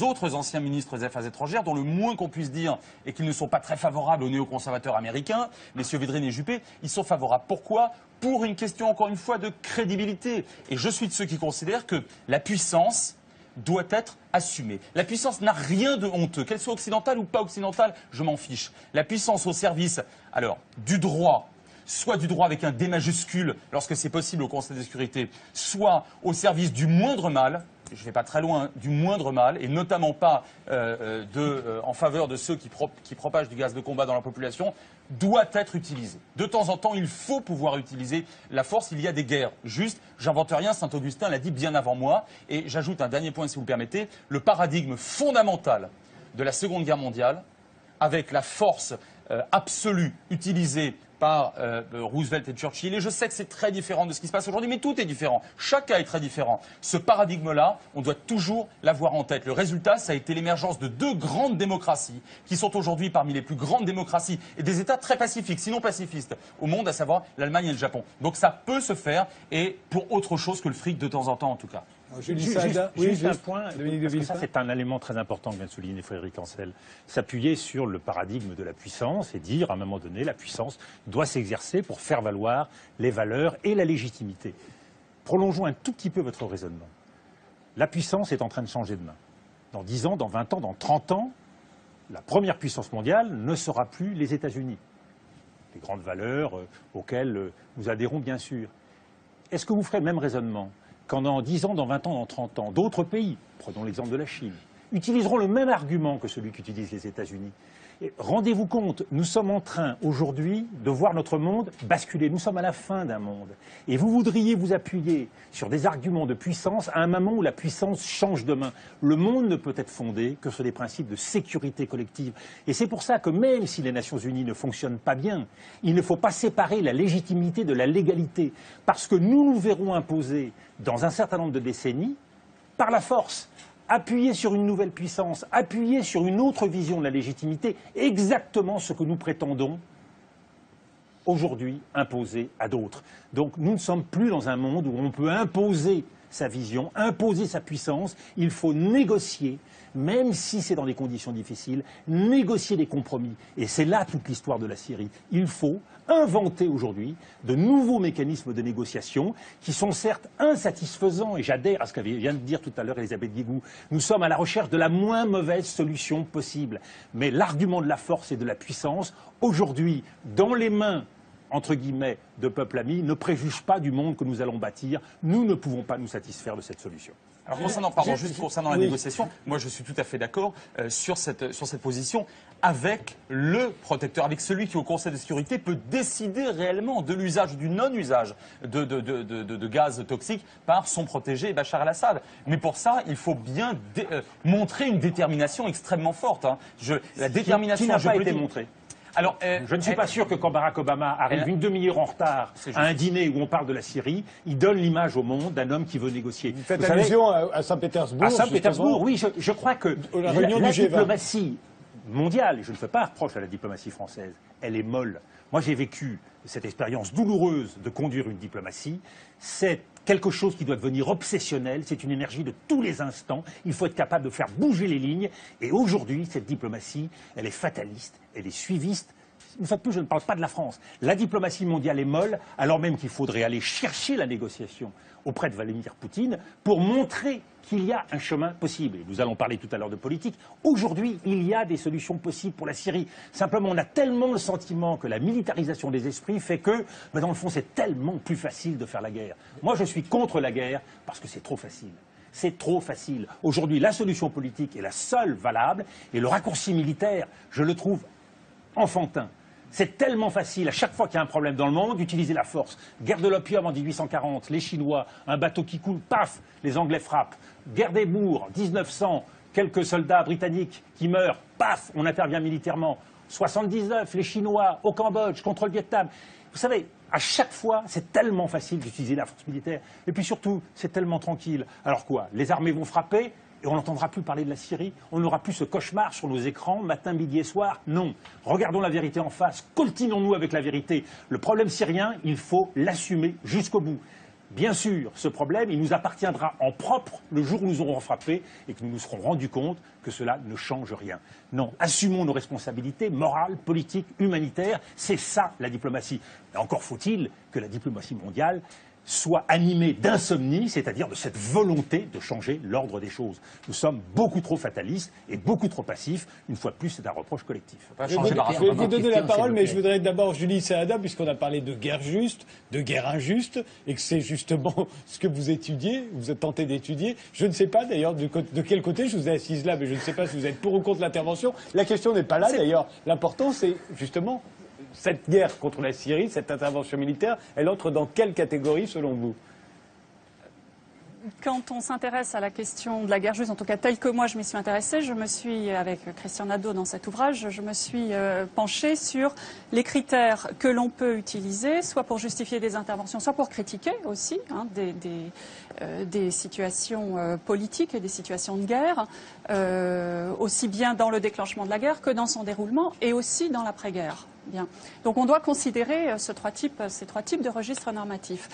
autres anciens ministres des Affaires étrangères, dont le moins qu'on puisse dire est qu'ils ne sont pas très favorables aux néoconservateurs américains, messieurs Védrine et Juppé, ils sont favorables. Pourquoi? Pour une question, encore une fois, de crédibilité. Et je suis de ceux qui considèrent que la puissance doit être assumée. La puissance n'a rien de honteux, qu'elle soit occidentale ou pas occidentale, je m'en fiche. La puissance au service, alors, du droit, soit du droit avec un D majuscule lorsque c'est possible au Conseil de sécurité, soit au service du moindre mal, je ne vais pas très loin, du moindre mal, et notamment pas en faveur de ceux qui propagent du gaz de combat dans la population, doit être utilisé. De temps en temps, il faut pouvoir utiliser la force. Il y a des guerres justes. J'invente rien, Saint-Augustin l'a dit bien avant moi. Et j'ajoute un dernier point, si vous le permettez. Le paradigme fondamental de la Seconde Guerre mondiale, avec la force absolue utilisée par Roosevelt et Churchill. Et je sais que c'est très différent de ce qui se passe aujourd'hui, mais tout est différent. Chaque cas est très différent. Ce paradigme-là, on doit toujours l'avoir en tête. Le résultat, ça a été l'émergence de deux grandes démocraties qui sont aujourd'hui parmi les plus grandes démocraties et des États très pacifiques, sinon pacifistes, au monde, à savoir l'Allemagne et le Japon. Donc ça peut se faire, et pour autre chose que le fric de temps en temps, en tout cas. Juste un point, parce que ça c'est un élément très important que vient de souligner Frédéric Ancel. S'appuyer sur le paradigme de la puissance et dire à un moment donné la puissance doit s'exercer pour faire valoir les valeurs et la légitimité. Prolongeons un tout petit peu votre raisonnement. La puissance est en train de changer de main. Dans 10 ans, dans 20 ans, dans 30 ans, la première puissance mondiale ne sera plus les États-Unis. Les grandes valeurs auxquelles nous adhérons bien sûr. Est-ce que vous ferez le même raisonnement quand dans 10 ans, dans 20 ans, dans 30 ans, d'autres pays, prenons l'exemple de la Chine, utiliseront le même argument que celui qu'utilisent les États-Unis? Rendez-vous compte, nous sommes en train aujourd'hui de voir notre monde basculer. Nous sommes à la fin d'un monde. Et vous voudriez vous appuyer sur des arguments de puissance à un moment où la puissance change de main. Le monde ne peut être fondé que sur des principes de sécurité collective. Et c'est pour ça que même si les Nations Unies ne fonctionnent pas bien, il ne faut pas séparer la légitimité de la légalité. Parce que nous nous verrons imposer, dans un certain nombre de décennies, par la force, appuyer sur une nouvelle puissance, appuyer sur une autre vision de la légitimité, exactement ce que nous prétendons aujourd'hui imposer à d'autres. Donc nous ne sommes plus dans un monde où on peut imposer sa vision, imposer sa puissance. Il faut négocier, même si c'est dans des conditions difficiles, négocier des compromis. Et c'est là toute l'histoire de la Syrie. Il faut inventer aujourd'hui de nouveaux mécanismes de négociation qui sont certes insatisfaisants, et j'adhère à ce qu'avait vient de dire tout à l'heure Elisabeth Guigou. Nous sommes à la recherche de la moins mauvaise solution possible. Mais l'argument de la force et de la puissance, aujourd'hui, dans les mains entre guillemets, de peuples amis, ne préjuge pas du monde que nous allons bâtir. Nous ne pouvons pas nous satisfaire de cette solution. Alors concernant la négociation, moi je suis tout à fait d'accord sur cette position avec le protecteur, avec celui qui au Conseil de sécurité peut décider réellement de l'usage ou du non-usage de gaz toxiques par son protégé Bachar el-Assad. Mais pour ça, il faut bien montrer une détermination extrêmement forte. Hein. La détermination qui n'a pas été montrée. Alors, je ne suis pas sûr que quand Barack Obama arrive une demi-heure en retard à un dîner où on parle de la Syrie, il donne l'image au monde d'un homme qui veut négocier. Vous faites allusion à Saint-Pétersbourg. À Saint-Pétersbourg, oui. Je crois que la diplomatie mondiale, et je ne fais pas reproche à la diplomatie française, elle est molle. Moi, j'ai vécu cette expérience douloureuse de conduire une diplomatie. C'est quelque chose qui doit devenir obsessionnel, c'est une énergie de tous les instants. Il faut être capable de faire bouger les lignes. Et aujourd'hui, cette diplomatie, elle est fataliste, elle est suiviste. Une fois de plus, je ne parle pas de la France. La diplomatie mondiale est molle, alors même qu'il faudrait aller chercher la négociation auprès de Vladimir Poutine pour montrer qu'il y a un chemin possible. Et nous allons parler tout à l'heure de politique. Aujourd'hui, il y a des solutions possibles pour la Syrie. Simplement, on a tellement le sentiment que la militarisation des esprits fait que, dans le fond, c'est tellement plus facile de faire la guerre. Moi, je suis contre la guerre parce que c'est trop facile. C'est trop facile. Aujourd'hui, la solution politique est la seule valable et le raccourci militaire, je le trouve enfantin. C'est tellement facile, à chaque fois qu'il y a un problème dans le monde, d'utiliser la force. Guerre de l'opium en 1840, les Chinois, un bateau qui coule, paf, les Anglais frappent. Guerre des Boers, 1900, quelques soldats britanniques qui meurent, paf, on intervient militairement. 79, les Chinois, au Cambodge, contre le Vietnam. Vous savez, à chaque fois, c'est tellement facile d'utiliser la force militaire. Et puis surtout, c'est tellement tranquille. Alors quoi? Les armées vont frapper et on n'entendra plus parler de la Syrie. On n'aura plus ce cauchemar sur nos écrans, matin, midi et soir. Non. Regardons la vérité en face. Coltinons-nous avec la vérité. Le problème syrien, il faut l'assumer jusqu'au bout. Bien sûr, ce problème, il nous appartiendra en propre le jour où nous aurons frappé et que nous nous serons rendus compte que cela ne change rien. Non, assumons nos responsabilités morales, politiques, humanitaires. C'est ça la diplomatie. Et encore faut-il que la diplomatie mondiale soit animée d'insomnie, c'est-à-dire de cette volonté de changer l'ordre des choses. Nous sommes beaucoup trop fatalistes et beaucoup trop passifs. Une fois de plus, c'est un reproche collectif. Je vais vous donner la parole, mais je voudrais d'abord, Julie Saada, puisqu'on a parlé de guerre juste, de guerre injuste, et que c'est justement ce que vous étudiez, vous êtes tenté d'étudier. Je ne sais pas d'ailleurs de quel côté je vous ai assise là, mais je ne sais pas si vous êtes pour ou contre l'intervention. La question n'est pas là d'ailleurs. L'important, c'est justement cette guerre contre la Syrie, cette intervention militaire, elle entre dans quelle catégorie selon vous? quand on s'intéresse à la question de la guerre juste, en tout cas telle que moi je m'y suis intéressée, je me suis, avec Christian Nadeau dans cet ouvrage, je me suis penchée sur les critères que l'on peut utiliser, soit pour justifier des interventions, soit pour critiquer aussi des situations politiques et des situations de guerre, aussi bien dans le déclenchement de la guerre que dans son déroulement et aussi dans l'après-guerre. Bien. Donc on doit considérer ces trois types de registres normatifs.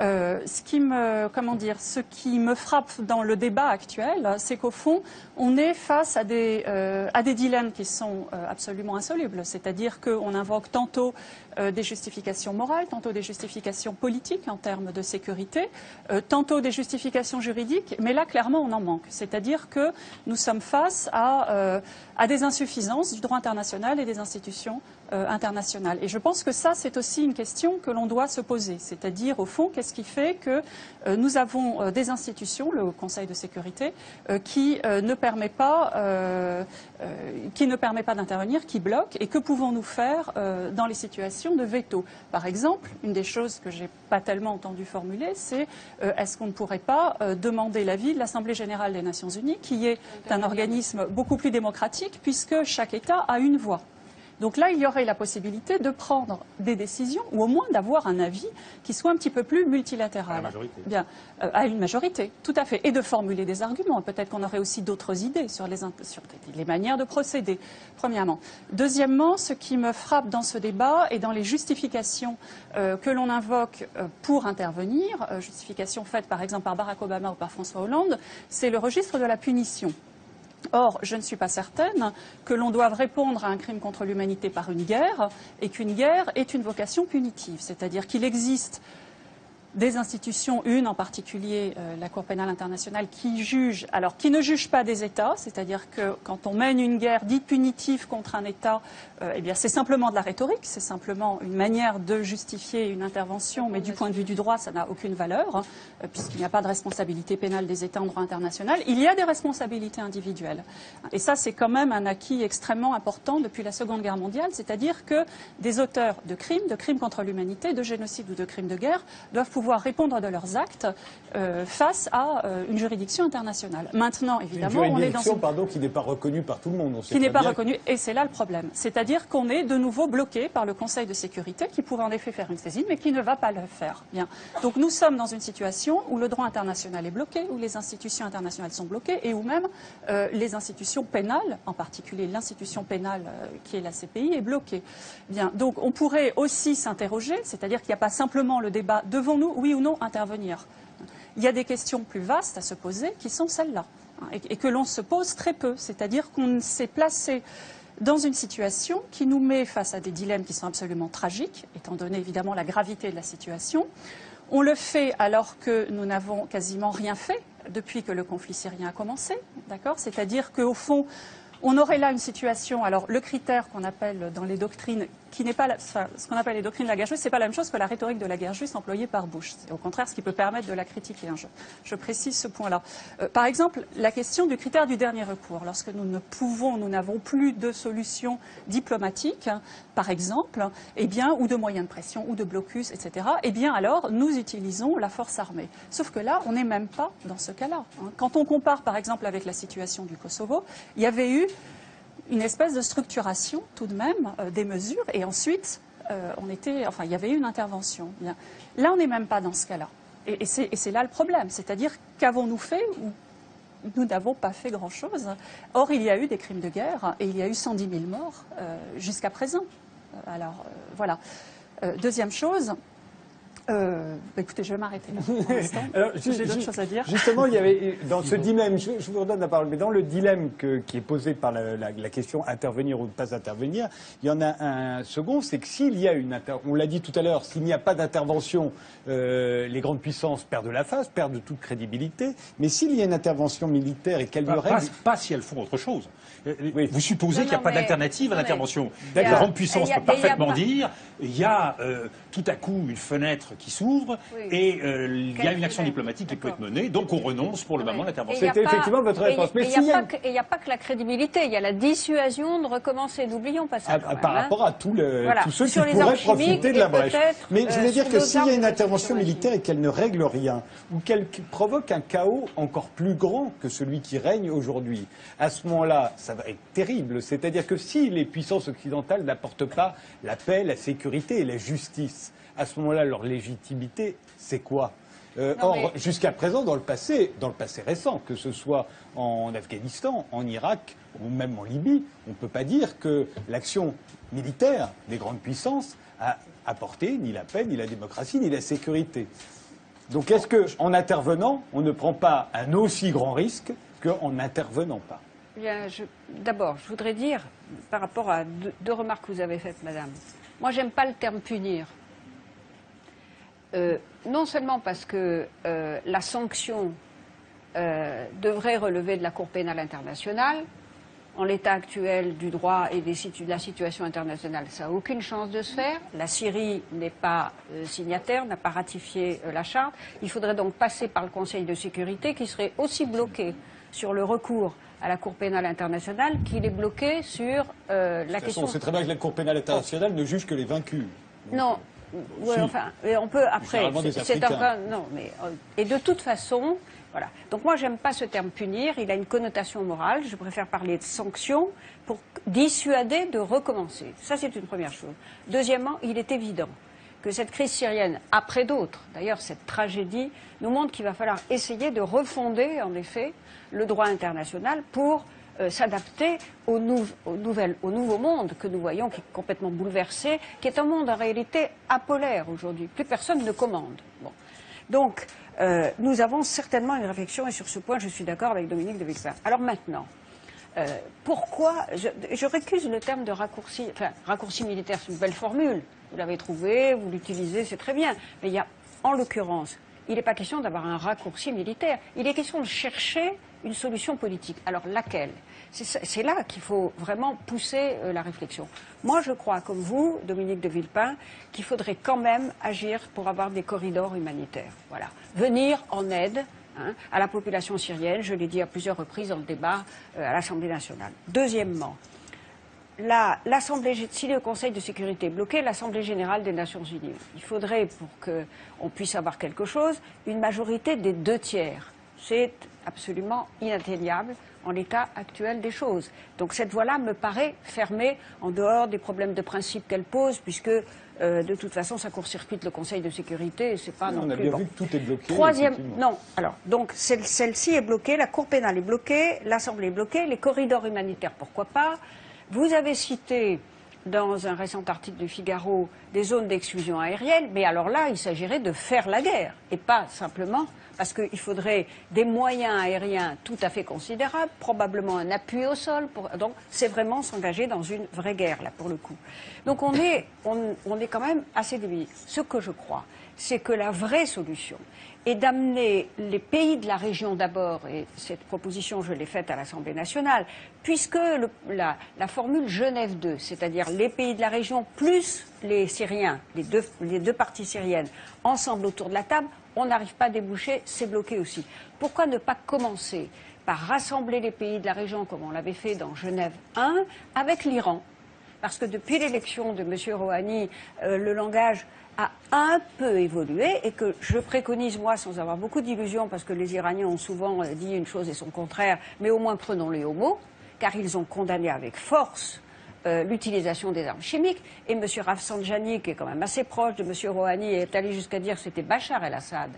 Ce qui me frappe dans le débat actuel, c'est qu'au fond, on est face à des dilemmes qui sont absolument insolubles. C'est-à-dire qu'on invoque tantôt des justifications morales, tantôt des justifications politiques en termes de sécurité, tantôt des justifications juridiques, mais là, clairement, on en manque. C'est-à-dire que nous sommes face à des insuffisances du droit international et des institutions internationales. Et je pense que ça, c'est aussi une question que l'on doit se poser. C'est-à-dire, au fond, qu'est-ce qui fait que nous avons des institutions, le Conseil de sécurité, qui ne permet pas d'intervenir, qui bloque, et que pouvons-nous faire dans les situations de veto? Par exemple, une des choses que je n'ai pas tellement entendu formuler, c'est est-ce qu'on ne pourrait pas demander l'avis de l'Assemblée générale des Nations unies, qui est un organisme beaucoup plus démocratique, puisque chaque État a une voix. Donc là, il y aurait la possibilité de prendre des décisions, ou au moins d'avoir un avis qui soit un petit peu plus multilatéral. À la majorité. Bien, à une majorité, tout à fait. Et de formuler des arguments. Peut-être qu'on aurait aussi d'autres idées sur les manières de procéder, premièrement. Deuxièmement, ce qui me frappe dans ce débat et dans les justifications que l'on invoque pour intervenir, justifications faites par exemple par Barack Obama ou par François Hollande, c'est le registre de la punition. Or, je ne suis pas certaine que l'on doive répondre à un crime contre l'humanité par une guerre et qu'une guerre est une vocation punitive. C'est-à-dire qu'il existe des institutions, une en particulier la Cour pénale internationale, qui ne juge pas des États, c'est-à-dire que quand on mène une guerre dite punitive contre un État, eh bien c'est simplement de la rhétorique, c'est simplement une manière de justifier une intervention, mais du point de vue du droit, ça n'a aucune valeur, puisqu'il n'y a pas de responsabilité pénale des États en droit international. Il y a des responsabilités individuelles. Et ça, c'est quand même un acquis extrêmement important depuis la Seconde Guerre mondiale, c'est-à-dire que des auteurs de crimes contre l'humanité, de génocide ou de crimes de guerre, doivent pouvoir répondre de leurs actes face à une juridiction internationale. Maintenant, évidemment, on est dans une qui n'est pas reconnue par tout le monde. Qui n'est pas reconnue, et c'est là le problème. C'est-à-dire qu'on est de nouveau bloqué par le Conseil de sécurité, qui pourrait en effet faire une saisine, mais qui ne va pas le faire. Bien. Donc nous sommes dans une situation où le droit international est bloqué, où les institutions internationales sont bloquées, et où même les institutions pénales, en particulier l'institution pénale qui est la CPI, est bloquée. Bien. Donc on pourrait aussi s'interroger, c'est-à-dire qu'il n'y a pas simplement le débat devons-nous, oui ou non, intervenir. Il y a des questions plus vastes à se poser qui sont celles-là, et que l'on se pose très peu, c'est-à-dire qu'on s'est placé dans une situation qui nous met face à des dilemmes qui sont absolument tragiques, étant donné évidemment la gravité de la situation. On le fait alors que nous n'avons quasiment rien fait depuis que le conflit syrien a commencé, d'accord ? C'est-à-dire qu'au fond, on aurait là une situation, alors le critère qu'on appelle dans les doctrines, qui n'est pas ce qu'on appelle les doctrines de la guerre juste, c'est pas la même chose que la rhétorique de la guerre juste employée par Bush. C'est au contraire ce qui peut permettre de la critiquer. Je précise ce point-là. Par exemple, la question du critère du dernier recours. Lorsque nous n'avons plus de solution diplomatique, par exemple, eh bien, ou de moyens de pression, ou de blocus, etc., eh bien alors nous utilisons la force armée. Sauf que là, on n'est même pas dans ce cas-là. Quand on compare, par exemple, avec la situation du Kosovo, il y avait eu une espèce de structuration tout de même des mesures, et ensuite il y avait eu une intervention. Bien. Là, on n'est même pas dans ce cas-là. Et c'est là le problème. C'est-à-dire, qu'avons-nous fait ou nous n'avons pas fait grand-chose. Or, il y a eu des crimes de guerre et il y a eu 110 000 morts jusqu'à présent. Voilà. Deuxième chose. Écoutez, je vais m'arrêter là pour l'instant. J'ai d'autres choses à dire. Justement, il y avait dans ce dilemme, je vous redonne la parole, mais dans le dilemme qui est posé par la question intervenir ou ne pas intervenir, il y en a un second, c'est que s'il y a on l'a dit tout à l'heure, s'il n'y a pas d'intervention, les grandes puissances perdent la face, perdent toute crédibilité. Mais s'il y a une intervention militaire et qu'elle lui règle... Pas si elles font autre chose. Oui. Vous supposez qu'il n'y a pas d'alternative à l'intervention. La grande puissance peut parfaitement dire il y a tout à coup une fenêtre qui s'ouvre, Oui. et il y a une action diplomatique qui peut être menée, donc on renonce pour le moment à l'intervention. C'était effectivement votre réponse. Mais il n'y a pas que la crédibilité, il y a la dissuasion de recommencer. N'oublions pas ça. Par rapport à tous ceux qui Sur les pourraient armes chimiques profiter de la brèche. peut-être, Mais je veux dire que sur s'il y a d'autres une armes intervention de militaire et qu'elle ne règle rien, ou qu'elle provoque un chaos encore plus grand que celui qui règne aujourd'hui, à ce moment-là, ça va être terrible. C'est-à-dire que si les puissances occidentales n'apportent pas la paix, la sécurité et la justice, à ce moment-là, leur légitimité, c'est quoi? Or, jusqu'à présent, dans le passé récent, que ce soit en Afghanistan, en Irak ou même en Libye, on ne peut pas dire que l'action militaire des grandes puissances a apporté ni la paix, ni la démocratie, ni la sécurité. Donc est-ce qu'en intervenant, on ne prend pas un aussi grand risque qu'en n'intervenant pas? Bien, d'abord, je voudrais dire, par rapport à deux remarques que vous avez faites, madame, moi, j'aime pas le terme punir. Non seulement parce que la sanction devrait relever de la Cour pénale internationale, en l'état actuel du droit et de la situation internationale, ça n'a aucune chance de se faire. La Syrie n'est pas signataire, n'a pas ratifié la charte. Il faudrait donc passer par le Conseil de sécurité qui serait aussi bloqué sur le recours à la Cour pénale internationale qu'il est bloqué sur la question... On sait très bien que la Cour pénale internationale ne juge que les vaincus. Non. Ouais, Si. enfin, on peut après. C'est un non, mais et de toute façon, voilà. Donc moi, j'aime pas ce terme punir. Il a une connotation morale. Je préfère parler de sanctions pour dissuader de recommencer. Ça, c'est une première chose. Deuxièmement, il est évident que cette crise syrienne, après d'autres, d'ailleurs cette tragédie, nous montre qu'il va falloir essayer de refonder, en effet, le droit international pour s'adapter au nouveau monde que nous voyons, qui est complètement bouleversé, qui est un monde en réalité apolaire aujourd'hui. Plus personne ne commande. Bon. Donc, nous avons certainement une réflexion, et sur ce point, je suis d'accord avec Dominique de Villepin. Alors maintenant, pourquoi je récuse le terme de raccourci, enfin, raccourci militaire, c'est une belle formule. Vous l'avez trouvé, vous l'utilisez, c'est très bien. Mais il y a, en l'occurrence, il n'est pas question d'avoir un raccourci militaire. Il est question de chercher une solution politique. Alors laquelle? C'est là qu'il faut vraiment pousser la réflexion. Moi, je crois, comme vous, Dominique de Villepin, qu'il faudrait quand même agir pour avoir des corridors humanitaires. Voilà. Venir en aide à la population syrienne, je l'ai dit à plusieurs reprises dans le débat à l'Assemblée nationale. Deuxièmement, si le Conseil de sécurité est bloqué, l'Assemblée générale des Nations unies, il faudrait, pour qu'on puisse avoir quelque chose, une majorité des 2/3. C'est absolument inatteignable en l'état actuel des choses. Donc cette voie-là me paraît fermée en dehors des problèmes de principe qu'elle pose, puisque de toute façon ça court-circuite le Conseil de sécurité et c'est pas non plus... On a bien vu que tout est bloqué. Troisième, non, alors, donc celle-ci est bloquée, la Cour pénale est bloquée, l'Assemblée est bloquée, les corridors humanitaires, pourquoi pas. Vous avez cité dans un récent article du Figaro des zones d'exclusion aérienne, mais alors là, il s'agirait de faire la guerre, et pas simplement parce qu'il faudrait des moyens aériens tout à fait considérables, probablement un appui au sol, donc c'est vraiment s'engager dans une vraie guerre, là, pour le coup. Donc on est quand même assez démunis. Ce que je crois, c'est que la vraie solution est d'amener les pays de la région d'abord, et cette proposition, je l'ai faite à l'Assemblée nationale, puisque la formule Genève 2, c'est-à-dire les pays de la région plus les Syriens, les deux parties syriennes, ensemble autour de la table, on n'arrive pas à déboucher, c'est bloqué aussi. Pourquoi ne pas commencer par rassembler les pays de la région, comme on l'avait fait dans Genève 1, avec l'Iran? Parce que depuis l'élection de M. Rouhani, le langage a un peu évolué et que je préconise, moi, sans avoir beaucoup d'illusions, parce que les Iraniens ont souvent dit une chose et son contraire, mais au moins prenons-les au mot, car ils ont condamné avec force l'utilisation des armes chimiques. Et M. Rafsanjani, qui est quand même assez proche de M. Rouhani, est allé jusqu'à dire que c'était Bachar el-Assad,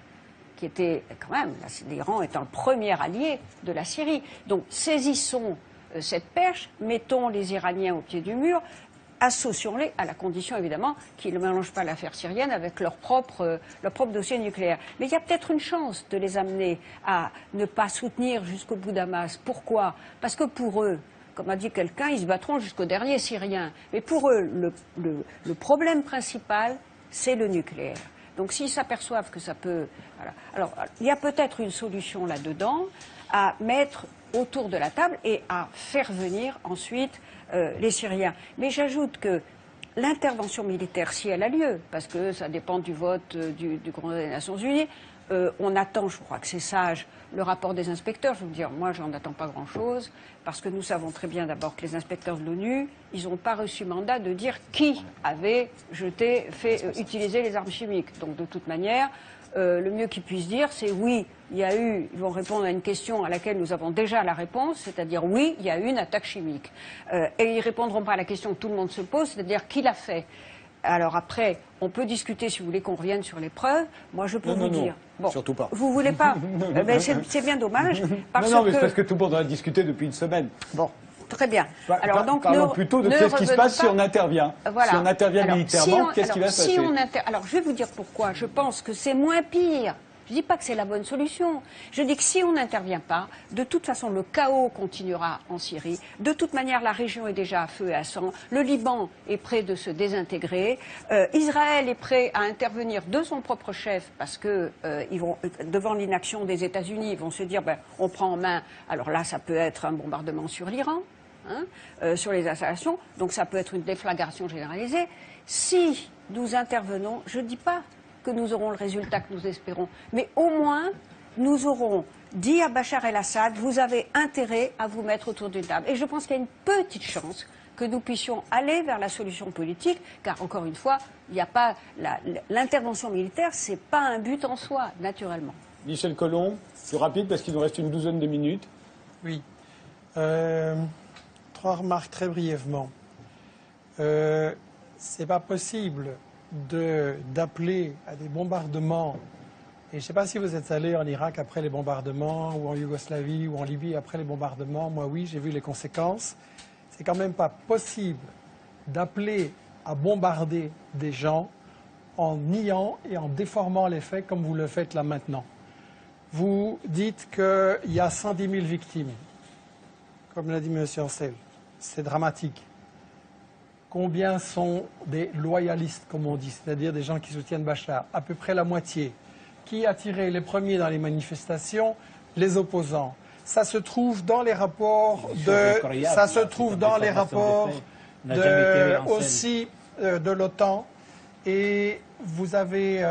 qui était quand même, l'Iran étant le premier allié de la Syrie. Donc saisissons cette perche, mettons les Iraniens au pied du mur, associons-les à la condition, évidemment, qu'ils ne mélangent pas l'affaire syrienne avec leur propre dossier nucléaire. Mais il y a peut-être une chance de les amener à ne pas soutenir jusqu'au bout d'Hamas. Pourquoi? Parce que pour eux, comme a dit quelqu'un, ils se battront jusqu'au dernier Syrien. Mais pour eux, le problème principal, c'est le nucléaire. Donc s'ils s'aperçoivent que ça peut... Voilà. Alors, il y a peut-être une solution là-dedans à mettre autour de la table et à faire venir ensuite les Syriens. Mais j'ajoute que l'intervention militaire, si elle a lieu, parce que ça dépend du vote du Conseil des Nations Unies, on attend, je crois que c'est sage, le rapport des inspecteurs. Je veux dire, moi, j'en attends pas grand-chose, parce que nous savons très bien d'abord que les inspecteurs de l'ONU, ils n'ont pas reçu mandat de dire qui avait utilisé les armes chimiques. Donc, de toute manière, le mieux qu'ils puissent dire, c'est oui, il y a eu, ils vont répondre à une question à laquelle nous avons déjà la réponse, c'est-à-dire oui, il y a eu une attaque chimique. Et ils répondront pas à la question que tout le monde se pose, c'est-à-dire qui l'a fait. Alors après, on peut discuter, si vous voulez, qu'on revienne sur les preuves. Moi, je peux vous dire. Bon, surtout pas. Vous voulez pas ben, c'est bien dommage. Parce mais c'est parce que tout le monde en a discuté depuis une semaine. Bon, très bien. Alors donc, parlons plutôt de qu'est-ce qui se passe si on intervient. Voilà. Si on intervient militairement, qu'est-ce qui va se passer? Alors, je vais vous dire pourquoi. Je pense que c'est moins pire. Je ne dis pas que c'est la bonne solution. Je dis que si on n'intervient pas, de toute façon, le chaos continuera en Syrie. De toute manière, la région est déjà à feu et à sang. Le Liban est prêt de se désintégrer. Israël est prêt à intervenir de son propre chef parce que ils vont, devant l'inaction des États-Unis, ils vont se dire, ben, on prend en main. Alors là, ça peut être un bombardement sur l'Iran, sur les installations. Donc ça peut être une déflagration généralisée. Si nous intervenons, je ne dis pas que nous aurons le résultat que nous espérons. Mais au moins, nous aurons dit à Bachar el-Assad, vous avez intérêt à vous mettre autour d'une table. Et je pense qu'il y a une petite chance que nous puissions aller vers la solution politique, car encore une fois, il n'y a pas l'intervention militaire, c'est pas un but en soi, naturellement. Michel Collomb, plus rapide parce qu'il nous reste une douzaine de minutes. Oui. 3 remarques très brièvement. C'est pas possible d'appeler à des bombardements, et je ne sais pas si vous êtes allé en Irak après les bombardements, ou en Yougoslavie, ou en Libye après les bombardements. Moi, oui, j'ai vu les conséquences. C'est quand même pas possible d'appeler à bombarder des gens en niant et en déformant les faits comme vous le faites là maintenant. Vous dites qu'il y a 110 000 victimes, comme l'a dit M. Ancel. C'est dramatique. Combien sont des loyalistes, comme on dit, c'est-à-dire des gens qui soutiennent Bachar? À peu près la moitié. Qui a tiré les premiers dans les manifestations? Les opposants. Ça se trouve dans les rapports aussi de l'OTAN. Et vous avez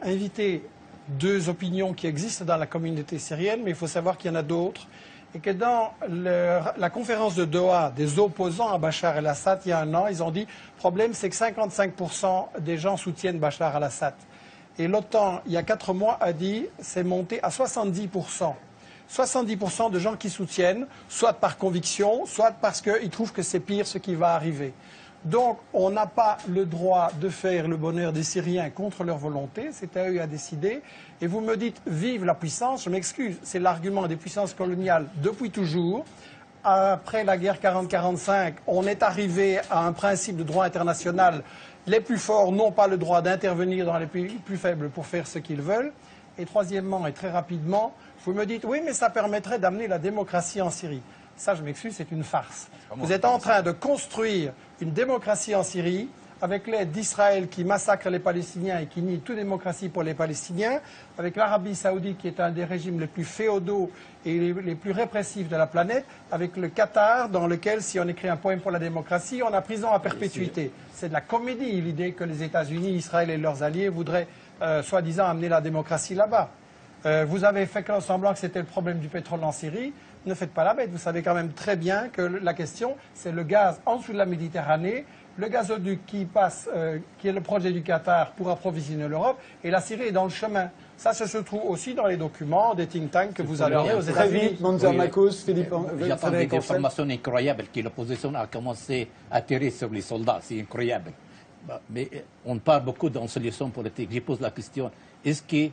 invité 2 opinions qui existent dans la communauté syrienne, mais il faut savoir qu'il y en a d'autres. Et que dans la conférence de Doha des opposants à Bachar el-Assad, il y a un an, ils ont dit le problème, c'est que 55% des gens soutiennent Bachar el-Assad. Et l'OTAN, il y a 4 mois, a dit c'est monté à 70%. 70% de gens qui soutiennent, soit par conviction, soit parce qu'ils trouvent que c'est pire ce qui va arriver. Donc, on n'a pas le droit de faire le bonheur des Syriens contre leur volonté, c'est à eux à décider. Et vous me dites, vive la puissance, je m'excuse, c'est l'argument des puissances coloniales depuis toujours. Après la guerre 40-45, on est arrivé à un principe de droit international. Les plus forts n'ont pas le droit d'intervenir dans les pays plus faibles pour faire ce qu'ils veulent. Et troisièmement, et très rapidement, vous me dites, oui, mais ça permettrait d'amener la démocratie en Syrie. Ça, je m'excuse, c'est une farce. Vous êtes en train de construire une démocratie en Syrie avec l'aide d'Israël qui massacre les Palestiniens et qui nie toute démocratie pour les Palestiniens, avec l'Arabie saoudite qui est un des régimes les plus féodaux et les plus répressifs de la planète, avec le Qatar dans lequel, si on écrit un poème pour la démocratie, on a prison à perpétuité. C'est de la comédie, l'idée que les États-Unis, Israël et leurs alliés voudraient soi-disant amener la démocratie là-bas. Vous avez fait semblant que c'était le problème du pétrole en Syrie. Ne faites pas la bête, vous savez quand même très bien que la question, c'est le gaz en dessous de la Méditerranée, le gazoduc qui passe, qui est le projet du Qatar pour approvisionner l'Europe, et la Syrie est dans le chemin. Ça se trouve aussi dans les documents des think tanks que vous avez aux États-Unis. J'attends des informations incroyables que l'opposition a commencé à tirer sur les soldats, c'est incroyable. Mais on parle beaucoup d'une solution politique. Je pose la question, est-ce que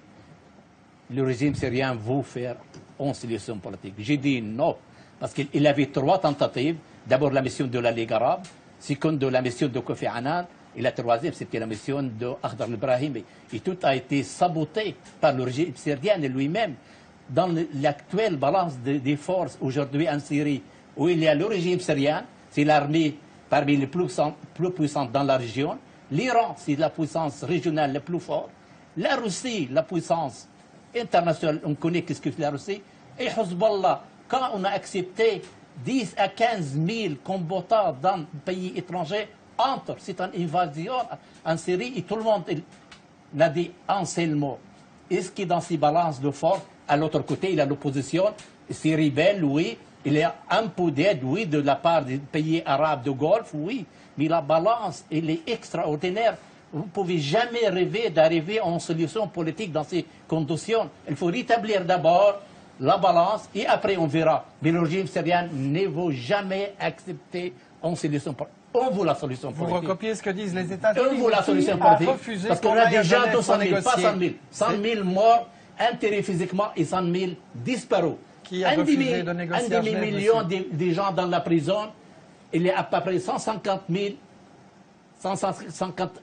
le régime syrien veut faire une solution politique? J'ai dit non, parce qu'il avait 3 tentatives. D'abord la mission de la Ligue arabe, seconde la mission de Kofi Annan, et la troisième c'était la mission de Akhdar al-Brahimi. Et tout a été saboté par le régime syrien lui-même. Dans l'actuelle balance des forces aujourd'hui en Syrie, où il y a le régime syrien, c'est l'armée parmi les plus puissantes dans la région. L'Iran, c'est la puissance régionale la plus forte. La Russie, la puissance internationale, on connaît qu'est-ce que c'est la Russie. Et Hezbollah, quand on a accepté 10 à 15 000 combattants dans le pays étranger, entre, c'est une invasion en Syrie et tout le monde l'a dit un seul mot. Est-ce que dans ces balances de force, à l'autre côté, il y a l'opposition, c'est rebelle, oui, il y a un peu d'aide, oui, de la part des pays arabes du Golfe, oui, mais la balance, elle est extraordinaire. Vous ne pouvez jamais rêver d'arriver en solution politique dans ces conditions. Il faut rétablir d'abord la balance et après on verra. Mais le régime syrien ne veut jamais accepter en solution politique. On veut la solution politique. Vous recopiez ce que disent les États-Unis. On veut la solution politique. Parce qu'on a déjà 200 000, pas 100 000. 100 000 morts, enterrés physiquement et 100 000 disparus. Qui a refusé de négocier un demi-million de gens dans la prison. Il y a à peu près 150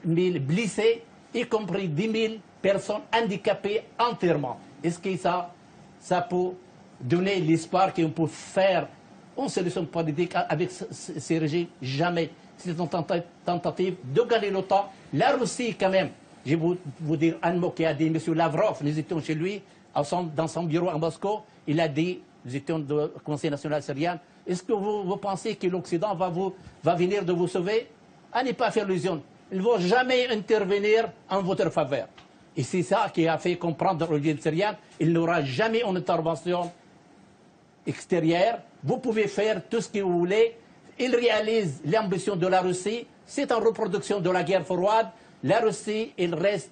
000 blessés, y compris 10 000 personnes handicapées entièrement. Est-ce que ça peut donner l'espoir qu'on peut faire une solution politique avec ces régimes? Jamais. C'est une tentative de gagner le temps. La Russie, quand même, je vais vous dire un mot qui a dit M. Lavrov, nous étions chez lui, dans son bureau à Moscou, il a dit, nous étions du Conseil national syrien, est-ce que vous pensez que l'Occident va venir de vous sauver? À ne pas faire illusion. Ils ne vont jamais intervenir en votre faveur. Et c'est ça qui a fait comprendre au régime syrien, il n'aura jamais une intervention extérieure. Vous pouvez faire tout ce que vous voulez. Il réalise l'ambition de la Russie. C'est une reproduction de la guerre froide. La Russie, il reste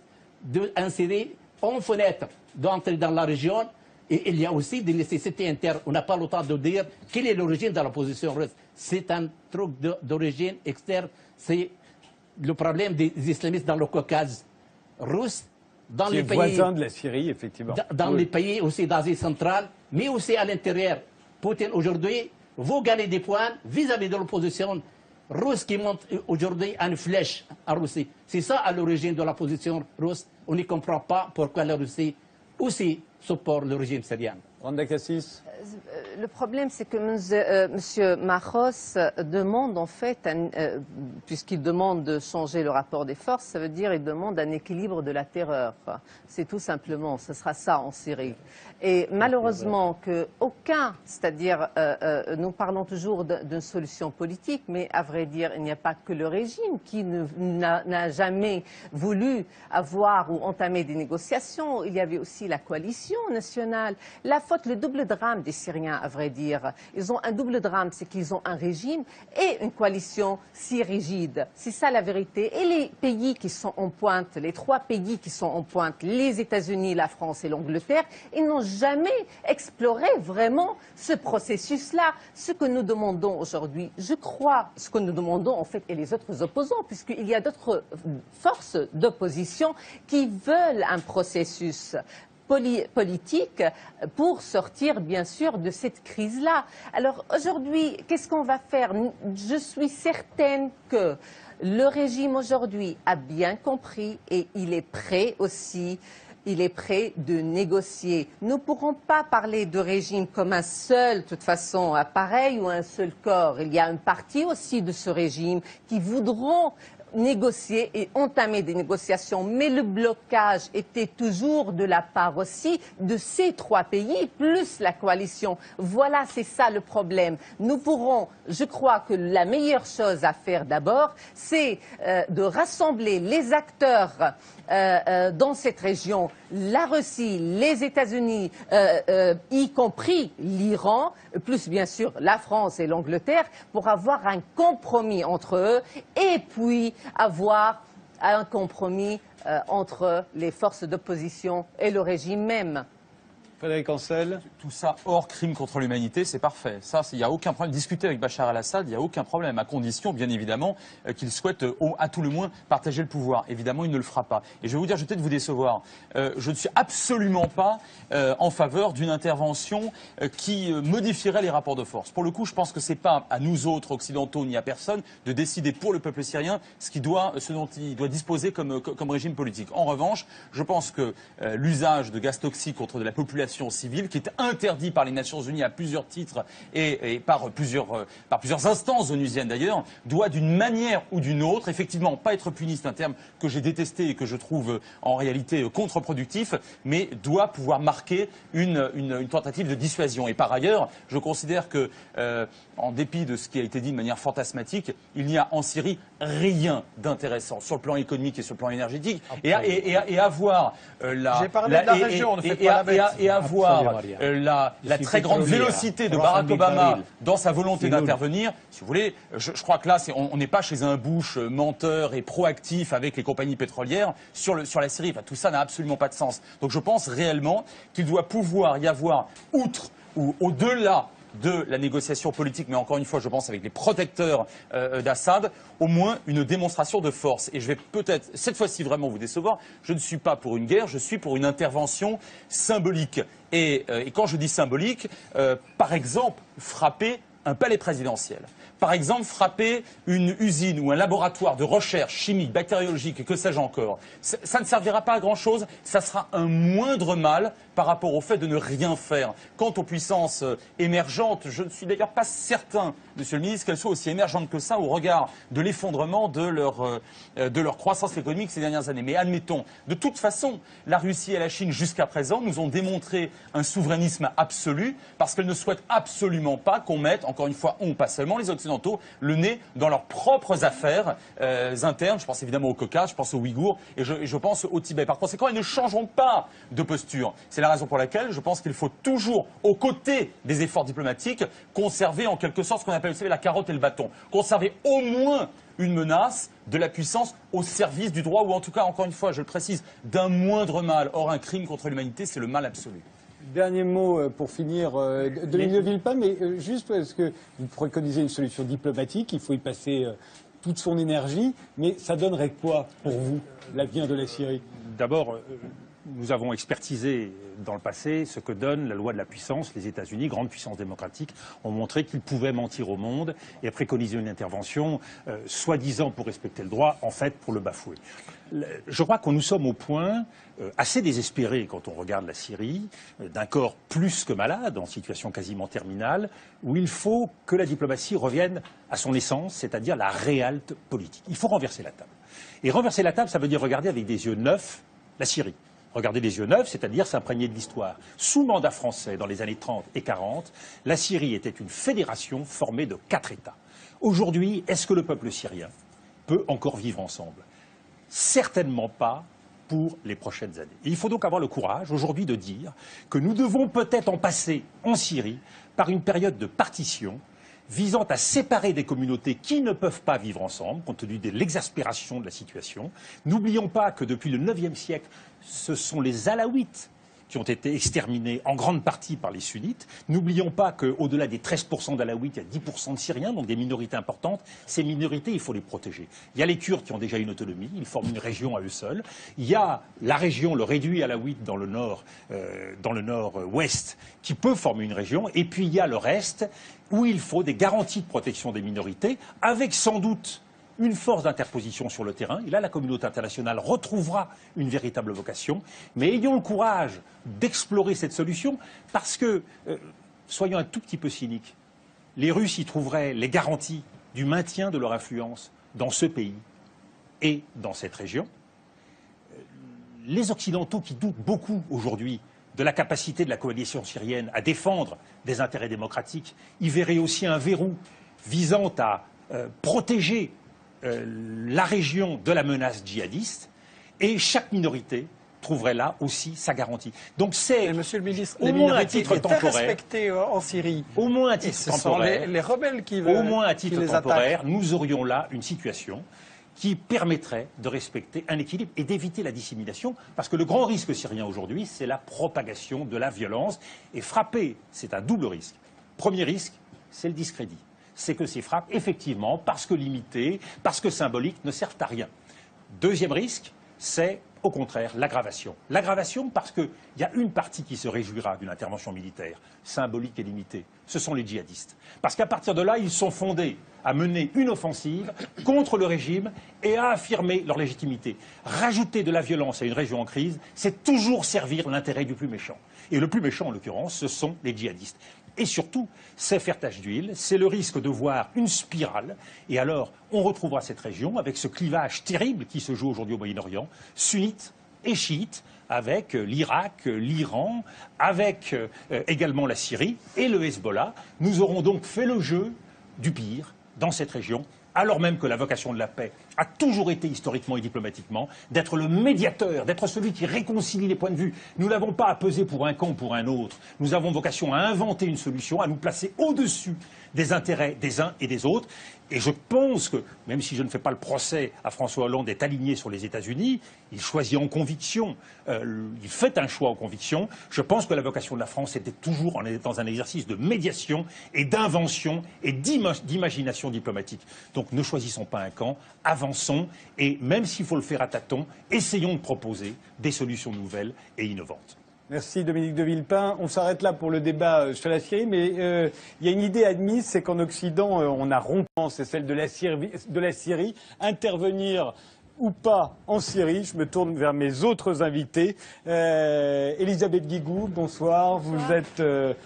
insérée en fenêtre d'entrer dans la région. Et il y a aussi des nécessités internes. On n'a pas le temps de dire quelle est l'origine de la position russe. C'est un truc d'origine externe. C'est le problème des islamistes dans le Caucase russe, dans les pays voisins de la Syrie, effectivement. Dans les pays aussi d'Asie centrale, mais aussi à l'intérieur. Poutine aujourd'hui, vous gagnez des points vis-à-vis de l'opposition russe qui monte aujourd'hui à une flèche en Russie. C'est ça à l'origine de la position russe. On ne comprend pas pourquoi la Russie aussi supporte le régime syrien. Randa Kassis. Le problème, c'est que M. Maros demande, en fait, puisqu'il demande de changer le rapport des forces, ça veut dire qu'il demande un équilibre de la terreur. C'est tout simplement, ce sera ça en Syrie. Et malheureusement, c'est-à-dire, nous parlons toujours d'une solution politique, mais à vrai dire, il n'y a pas que le régime qui n'a jamais voulu avoir ou entamer des négociations. Il y avait aussi la coalition nationale. La faute, le double drame des Syriens, à vrai dire. Ils ont un double drame, c'est qu'ils ont un régime et une coalition si rigide. C'est ça la vérité. Et les pays qui sont en pointe, les trois pays qui sont en pointe, les États-Unis, la France et l'Angleterre, ils n'ont jamais exploré vraiment ce processus-là. Ce que nous demandons aujourd'hui, je crois, ce que nous demandons en fait, et les autres opposants, puisqu'il y a d'autres forces d'opposition qui veulent un processus politique pour sortir bien sûr de cette crise-là. Alors aujourd'hui, qu'est-ce qu'on va faire? Je suis certaine que le régime aujourd'hui a bien compris et il est prêt aussi. Il est prêt de négocier. Nous ne pourrons pas parler de régime comme un seul, de toute façon, appareil ou un seul corps. Il y a une partie aussi de ce régime qui voudront négocier et entamer des négociations, mais le blocage était toujours de la part aussi de ces trois pays, plus la coalition. Voilà, c'est ça le problème. Nous pourrons, je crois que la meilleure chose à faire d'abord, c'est de rassembler les acteurs dans cette région, la Russie, les États-Unis, y compris l'Iran, plus bien sûr la France et l'Angleterre, pour avoir un compromis entre eux et puis avoir un compromis entre les forces d'opposition et le régime même. Frédéric Ancel. Tout ça hors crime contre l'humanité, c'est parfait. Ça, il n'y a aucun problème. Discuter avec Bachar el-Assad, il n'y a aucun problème, à condition, bien évidemment, qu'il souhaite, à tout le moins, partager le pouvoir. Évidemment, il ne le fera pas. Et je vais vous dire, je vais peut-être vous décevoir. Je ne suis absolument pas en faveur d'une intervention qui modifierait les rapports de force. Pour le coup, je pense que ce n'est pas à nous autres, occidentaux, ni à personne, de décider pour le peuple syrien ce dont il doit disposer comme régime politique. En revanche, je pense que l'usage de gaz toxiques contre de la population l'aviation civile, qui est interdit par les Nations Unies à plusieurs titres et par plusieurs instances onusiennes d'ailleurs, doit d'une manière ou d'une autre, effectivement, pas être puni, c'est un terme que j'ai détesté et que je trouve en réalité contre-productif, mais doit pouvoir marquer une tentative de dissuasion. Et par ailleurs, je considère que, en dépit de ce qui a été dit de manière fantasmatique, il n'y a en Syrie rien d'intéressant sur le plan économique et sur le plan énergétique. Et avoir J'ai parlé de la région, ne faites pas la bête. et avoir la très grande vélocité de Barack Obama dans sa volonté d'intervenir, si vous voulez, je crois que là, on n'est pas chez un Bush menteur et proactif avec les compagnies pétrolières sur la Syrie. Enfin, tout ça n'a absolument pas de sens. Donc je pense réellement qu'il doit pouvoir y avoir, outre ou au-delà de la négociation politique, mais encore une fois, je pense avec les protecteurs d'Assad, au moins une démonstration de force. Et je vais peut-être, cette fois-ci, vraiment vous décevoir, je ne suis pas pour une guerre, je suis pour une intervention symbolique. Et quand je dis symbolique, par exemple, frapper un palais présidentiel. Par exemple, frapper une usine ou un laboratoire de recherche chimique, bactériologique, que sais-je encore. Ça ne servira pas à grand-chose, ça sera un moindre mal par rapport au fait de ne rien faire. Quant aux puissances émergentes, je ne suis d'ailleurs pas certain, Monsieur le Ministre, qu'elles soient aussi émergentes que ça au regard de l'effondrement de leur croissance économique ces dernières années. Mais admettons, de toute façon, la Russie et la Chine, jusqu'à présent, nous ont démontré un souverainisme absolu parce qu'elles ne souhaitent absolument pas qu'on mette, encore une fois, pas seulement les Occidentaux, le nez dans leurs propres affaires internes. Je pense évidemment au Caucase, je pense aux Ouïghours et je pense au Tibet. Par conséquent, elles ne changeront pas de posture. C'est la raison pour laquelle je pense qu'il faut toujours, aux côtés des efforts diplomatiques, conserver en quelque sorte ce qu'on appelle, vous savez, la carotte et le bâton. Conserver au moins une menace de la puissance au service du droit, ou en tout cas, encore une fois, je le précise, d'un moindre mal. Or, un crime contre l'humanité, c'est le mal absolu. Dernier mot pour finir, Dominique de Villepin, mais juste parce que vous préconisez une solution diplomatique, il faut y passer toute son énergie, mais ça donnerait quoi pour vous, l'avenir de la Syrie? D'abord, nous avons expertisé dans le passé ce que donne la loi de la puissance. Les États-Unis, grande puissance démocratique, ont montré qu'ils pouvaient mentir au monde et préconiser une intervention, soi-disant pour respecter le droit, en fait pour le bafouer. Je crois que nous sommes au point assez désespéré quand on regarde la Syrie, d'un corps plus que malade, en situation quasiment terminale, où il faut que la diplomatie revienne à son essence, c'est-à-dire la réalité politique. Il faut renverser la table. Et renverser la table, ça veut dire regarder avec des yeux neufs la Syrie. Regarder les yeux neufs, c'est-à-dire s'imprégner de l'histoire. Sous mandat français, dans les années 30 et 40, la Syrie était une fédération formée de 4 États. Aujourd'hui, est-ce que le peuple syrien peut encore vivre ensemble? Certainement pas pour les prochaines années. Et il faut donc avoir le courage, aujourd'hui, de dire que nous devons peut-être en passer en Syrie par une période de partition visant à séparer des communautés qui ne peuvent pas vivre ensemble, compte tenu de l'exaspération de la situation. N'oublions pas que depuis le IXe siècle, ce sont les Alaouites qui ont été exterminés en grande partie par les sunnites. N'oublions pas qu'au-delà des 13% d'Alaouites, il y a 10% de Syriens, donc des minorités importantes. Ces minorités, il faut les protéger. Il y a les Kurdes qui ont déjà une autonomie, ils forment une région à eux seuls. Il y a la région, le réduit alaouite dans le nord-ouest, qui peut former une région. Et puis il y a le reste, où il faut des garanties de protection des minorités, avec sans doute une force d'interposition sur le terrain. Et là, la communauté internationale retrouvera une véritable vocation. Mais ayons le courage d'explorer cette solution, parce que, soyons un tout petit peu cyniques, les Russes y trouveraient les garanties du maintien de leur influence dans ce pays et dans cette région. Les Occidentaux, qui doutent beaucoup aujourd'hui de la capacité de la coalition syrienne à défendre des intérêts démocratiques, y verraient aussi un verrou visant à protéger la région de la menace djihadiste, et chaque minorité trouverait là aussi sa garantie. Donc c'est, Monsieur le ministre, au les moins minorités à titre étaient temporaire, respectées en Syrie. Au moins à titre temporaire, les rebelles qui veulent, au moins à titre les temporaire, attaquent. nous aurions là une situation qui permettrait de respecter un équilibre et d'éviter la dissémination, parce que le grand risque syrien aujourd'hui, c'est la propagation de la violence. Et frapper, c'est un double risque. Premier risque, c'est le discrédit. C'est que ces frappes, effectivement, parce que limitées, parce que symboliques, ne servent à rien. Deuxième risque, c'est au contraire l'aggravation. L'aggravation parce qu'il y a une partie qui se réjouira d'une intervention militaire, symbolique et limitée. Ce sont les djihadistes. Parce qu'à partir de là, ils sont fondés à mener une offensive contre le régime et à affirmer leur légitimité. Rajouter de la violence à une région en crise, c'est toujours servir l'intérêt du plus méchant. Et le plus méchant, en l'occurrence, ce sont les djihadistes. Et surtout, c'est faire tache d'huile, c'est le risque de voir une spirale. Et alors, on retrouvera cette région avec ce clivage terrible qui se joue aujourd'hui au Moyen-Orient, sunnite et chiite, avec l'Irak, l'Iran, avec également la Syrie et le Hezbollah. Nous aurons donc fait le jeu du pire dans cette région, alors même que la vocation de la paix a toujours été historiquement et diplomatiquement d'être le médiateur, d'être celui qui réconcilie les points de vue. Nous n'avons pas à peser pour un camp ou pour un autre. Nous avons vocation à inventer une solution, à nous placer au-dessus des intérêts des uns et des autres. Et je pense que, même si je ne fais pas le procès à François Hollande d'être aligné sur les États-Unis, il choisit en conviction, il fait un choix en conviction. Je pense que la vocation de la France était toujours dans un exercice de médiation et d'invention et d'imagination diplomatique. Donc ne choisissons pas un camp, avançons et même s'il faut le faire à tâtons, essayons de proposer des solutions nouvelles et innovantes. Merci Dominique de Villepin. On s'arrête là pour le débat sur la Syrie, mais il y a une idée admise, c'est qu'en Occident, on a rompant, c'est celle de la Syrie, intervenir ou pas en Syrie. Je me tourne vers mes autres invités. Elisabeth Guigou, bonsoir. Vous êtes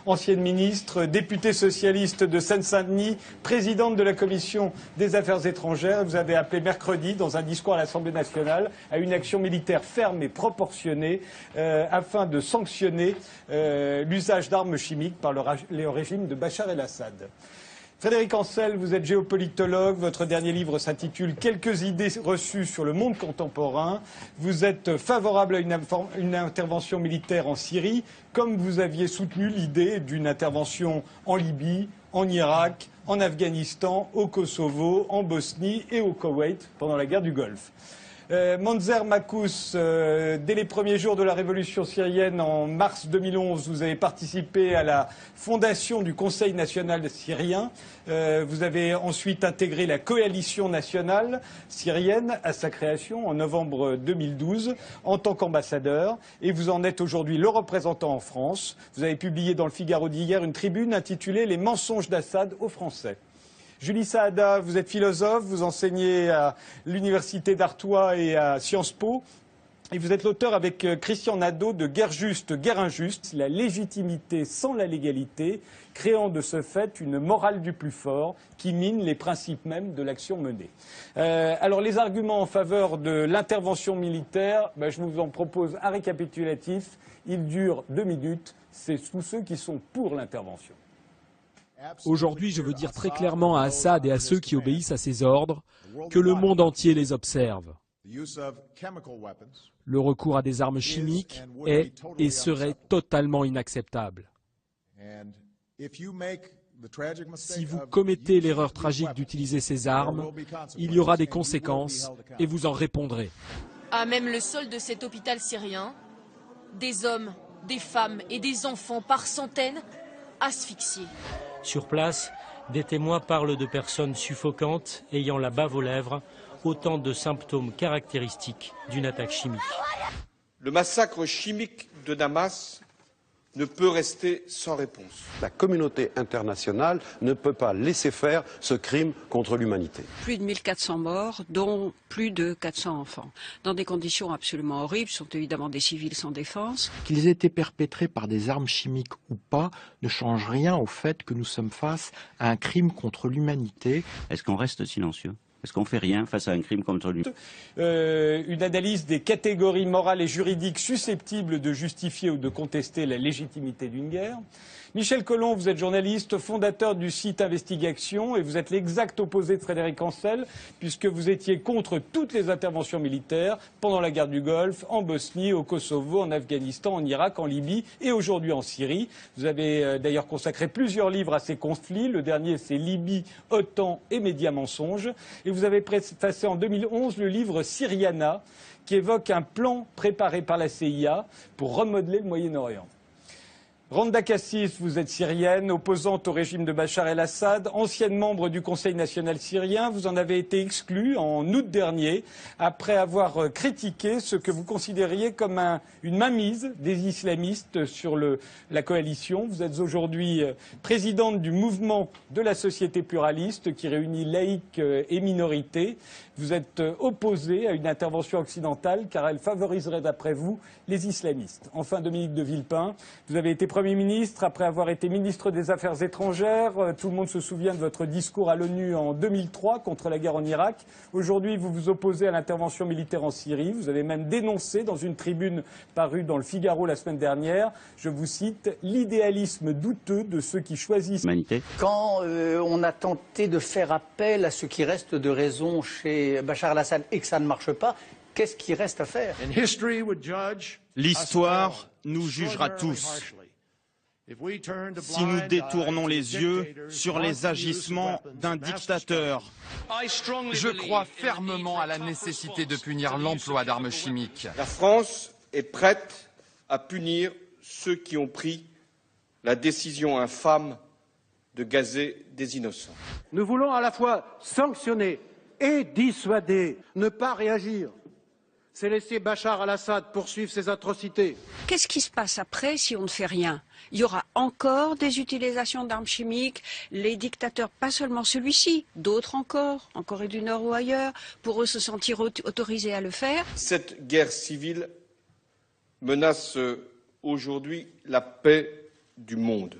ancienne ministre, députée socialiste de Seine-Saint-Denis, présidente de la Commission des Affaires étrangères. Vous avez appelé mercredi, dans un discours à l'Assemblée nationale, à une action militaire ferme et proportionnée afin de sanctionner l'usage d'armes chimiques par le régime de Bachar el-Assad. Frédéric Ancel, vous êtes géopolitologue. Votre dernier livre s'intitule « Quelques idées reçues sur le monde contemporain ». Vous êtes favorable à une intervention militaire en Syrie, comme vous aviez soutenu l'idée d'une intervention en Libye, en Irak, en Afghanistan, au Kosovo, en Bosnie et au Koweït pendant la guerre du Golfe. Monzer Makous, dès les premiers jours de la révolution syrienne en mars 2011, vous avez participé à la fondation du Conseil national syrien. Vous avez ensuite intégré la coalition nationale syrienne à sa création en novembre 2012 en tant qu'ambassadeur. Et vous en êtes aujourd'hui le représentant en France. Vous avez publié dans le Figaro d'hier une tribune intitulée « Les mensonges d'Assad aux Français ». Julie Saada, vous êtes philosophe, vous enseignez à l'université d'Artois et à Sciences Po. Et vous êtes l'auteur avec Christian Nadeau de Guerre juste, guerre injuste, la légitimité sans la légalité, créant de ce fait une morale du plus fort qui mine les principes mêmes de l'action menée. Alors les arguments en faveur de l'intervention militaire, je vous en propose un récapitulatif. Il dure 2 minutes. C'est tous ceux qui sont pour l'intervention. Aujourd'hui, je veux dire très clairement à Assad et à ceux qui obéissent à ses ordres que le monde entier les observe. Le recours à des armes chimiques est et serait totalement inacceptable. Si vous commettez l'erreur tragique d'utiliser ces armes, il y aura des conséquences et vous en répondrez. À même le sol de cet hôpital syrien, des hommes, des femmes et des enfants par centaines asphyxiés. Sur place, des témoins parlent de personnes suffocantes, ayant la bave aux lèvres, autant de symptômes caractéristiques d'une attaque chimique. Le massacre chimique de Damas ne peut rester sans réponse. La communauté internationale ne peut pas laisser faire ce crime contre l'humanité. Plus de 1400 morts, dont plus de 400 enfants, dans des conditions absolument horribles, ce sont évidemment des civils sans défense. Qu'ils aient été perpétrés par des armes chimiques ou pas ne change rien au fait que nous sommes face à un crime contre l'humanité. Est-ce qu'on reste silencieux ? Est-ce qu'on fait rien face à un crime contre lui? Une analyse des catégories morales et juridiques susceptibles de justifier ou de contester la légitimité d'une guerre. Michel Collomb, vous êtes journaliste, fondateur du site Investigation et vous êtes l'exact opposé de Frédéric Ancel puisque vous étiez contre toutes les interventions militaires pendant la guerre du Golfe, en Bosnie, au Kosovo, en Afghanistan, en Irak, en Libye et aujourd'hui en Syrie. Vous avez d'ailleurs consacré plusieurs livres à ces conflits. Le dernier, c'est Libye, OTAN et médias mensonges. Et vous avez préfacé en 2011 le livre Syriana qui évoque un plan préparé par la CIA pour remodeler le Moyen-Orient. Randa Kassis, vous êtes syrienne, opposante au régime de Bachar el-Assad, ancienne membre du Conseil national syrien. Vous en avez été exclue en août dernier après avoir critiqué ce que vous considériez comme une mainmise des islamistes sur la coalition. Vous êtes aujourd'hui présidente du mouvement de la société pluraliste qui réunit laïcs et minorités. Vous êtes opposée à une intervention occidentale car elle favoriserait, d'après vous, les islamistes. Enfin, Dominique de Villepin, vous avez été Premier ministre après avoir été ministre des Affaires étrangères. Tout le monde se souvient de votre discours à l'ONU en 2003 contre la guerre en Irak. Aujourd'hui, vous vous opposez à l'intervention militaire en Syrie. Vous avez même dénoncé dans une tribune parue dans le Figaro la semaine dernière, je vous cite, « l'idéalisme douteux de ceux qui choisissent ». Quand on a tenté de faire appel à ce qui reste de raison chez Bachar el-Assad et que ça ne marche pas, qu'est-ce qui reste à faire? L'histoire nous jugera tous. Si nous détournons les yeux sur les agissements d'un dictateur. Je crois fermement à la nécessité de punir l'emploi d'armes chimiques. La France est prête à punir ceux qui ont pris la décision infâme de gazer des innocents. Nous voulons à la fois sanctionner et dissuader, ne pas réagir. C'est laisser Bachar el-Assad poursuivre ses atrocités. Qu'est-ce qui se passe après si on ne fait rien? Il y aura encore des utilisations d'armes chimiques. Les dictateurs, pas seulement celui-ci, d'autres encore, en Corée du Nord ou ailleurs, pour eux se sentir autorisés à le faire. Cette guerre civile menace aujourd'hui la paix du monde.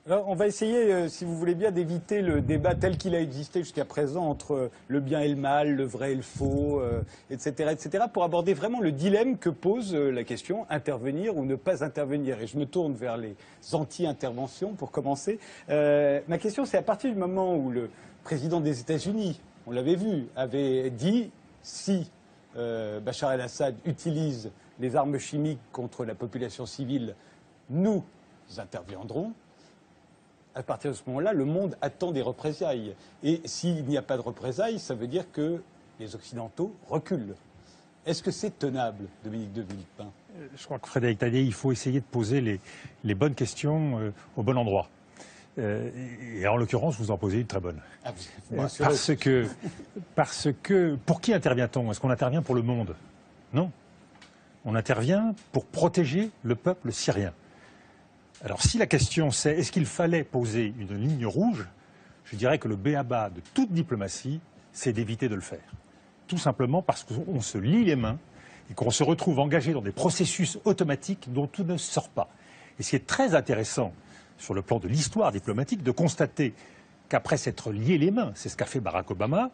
Alors, on va essayer, si vous voulez bien, d'éviter le débat tel qu'il a existé jusqu'à présent entre le bien et le mal, le vrai et le faux, etc., pour aborder vraiment le dilemme que pose la question intervenir ou ne pas intervenir. Et je me tourne vers les anti-interventions pour commencer. Ma question, c'est à partir du moment où le président des États-Unis, on l'avait vu, avait dit si Bachar el-Assad utilise les armes chimiques contre la population civile, nous interviendrons. À partir de ce moment-là, le monde attend des représailles. Et s'il n'y a pas de représailles, ça veut dire que les Occidentaux reculent. Est-ce que c'est tenable, Dominique de Villepin? Je crois que Frédéric Tadier, il faut essayer de poser les bonnes questions au bon endroit. Et en l'occurrence, vous en posez une très bonne. Parce que, pour qui intervient-on? Est-ce qu'on intervient pour le monde? Non. On intervient pour protéger le peuple syrien. Alors si la question c'est est-ce qu'il fallait poser une ligne rouge, je dirais que le b.a.-ba de toute diplomatie, c'est d'éviter de le faire. Tout simplement parce qu'on se lie les mains et qu'on se retrouve engagé dans des processus automatiques dont tout ne sort pas. Et ce qui est très intéressant sur le plan de l'histoire diplomatique, de constater qu'après s'être lié les mains, c'est ce qu'a fait Barack Obama,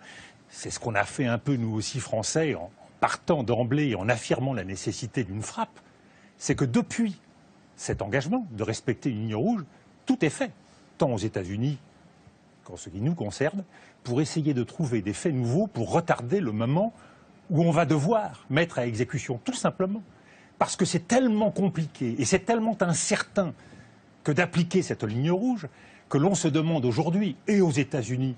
c'est ce qu'on a fait un peu nous aussi Français en partant d'emblée et en affirmant la nécessité d'une frappe, c'est que depuis cet engagement de respecter une ligne rouge, tout est fait, tant aux États-Unis qu'en ce qui nous concerne, pour essayer de trouver des faits nouveaux pour retarder le moment où on va devoir mettre à exécution, tout simplement. Parce que c'est tellement compliqué et c'est tellement incertain que d'appliquer cette ligne rouge que l'on se demande aujourd'hui, et aux États-Unis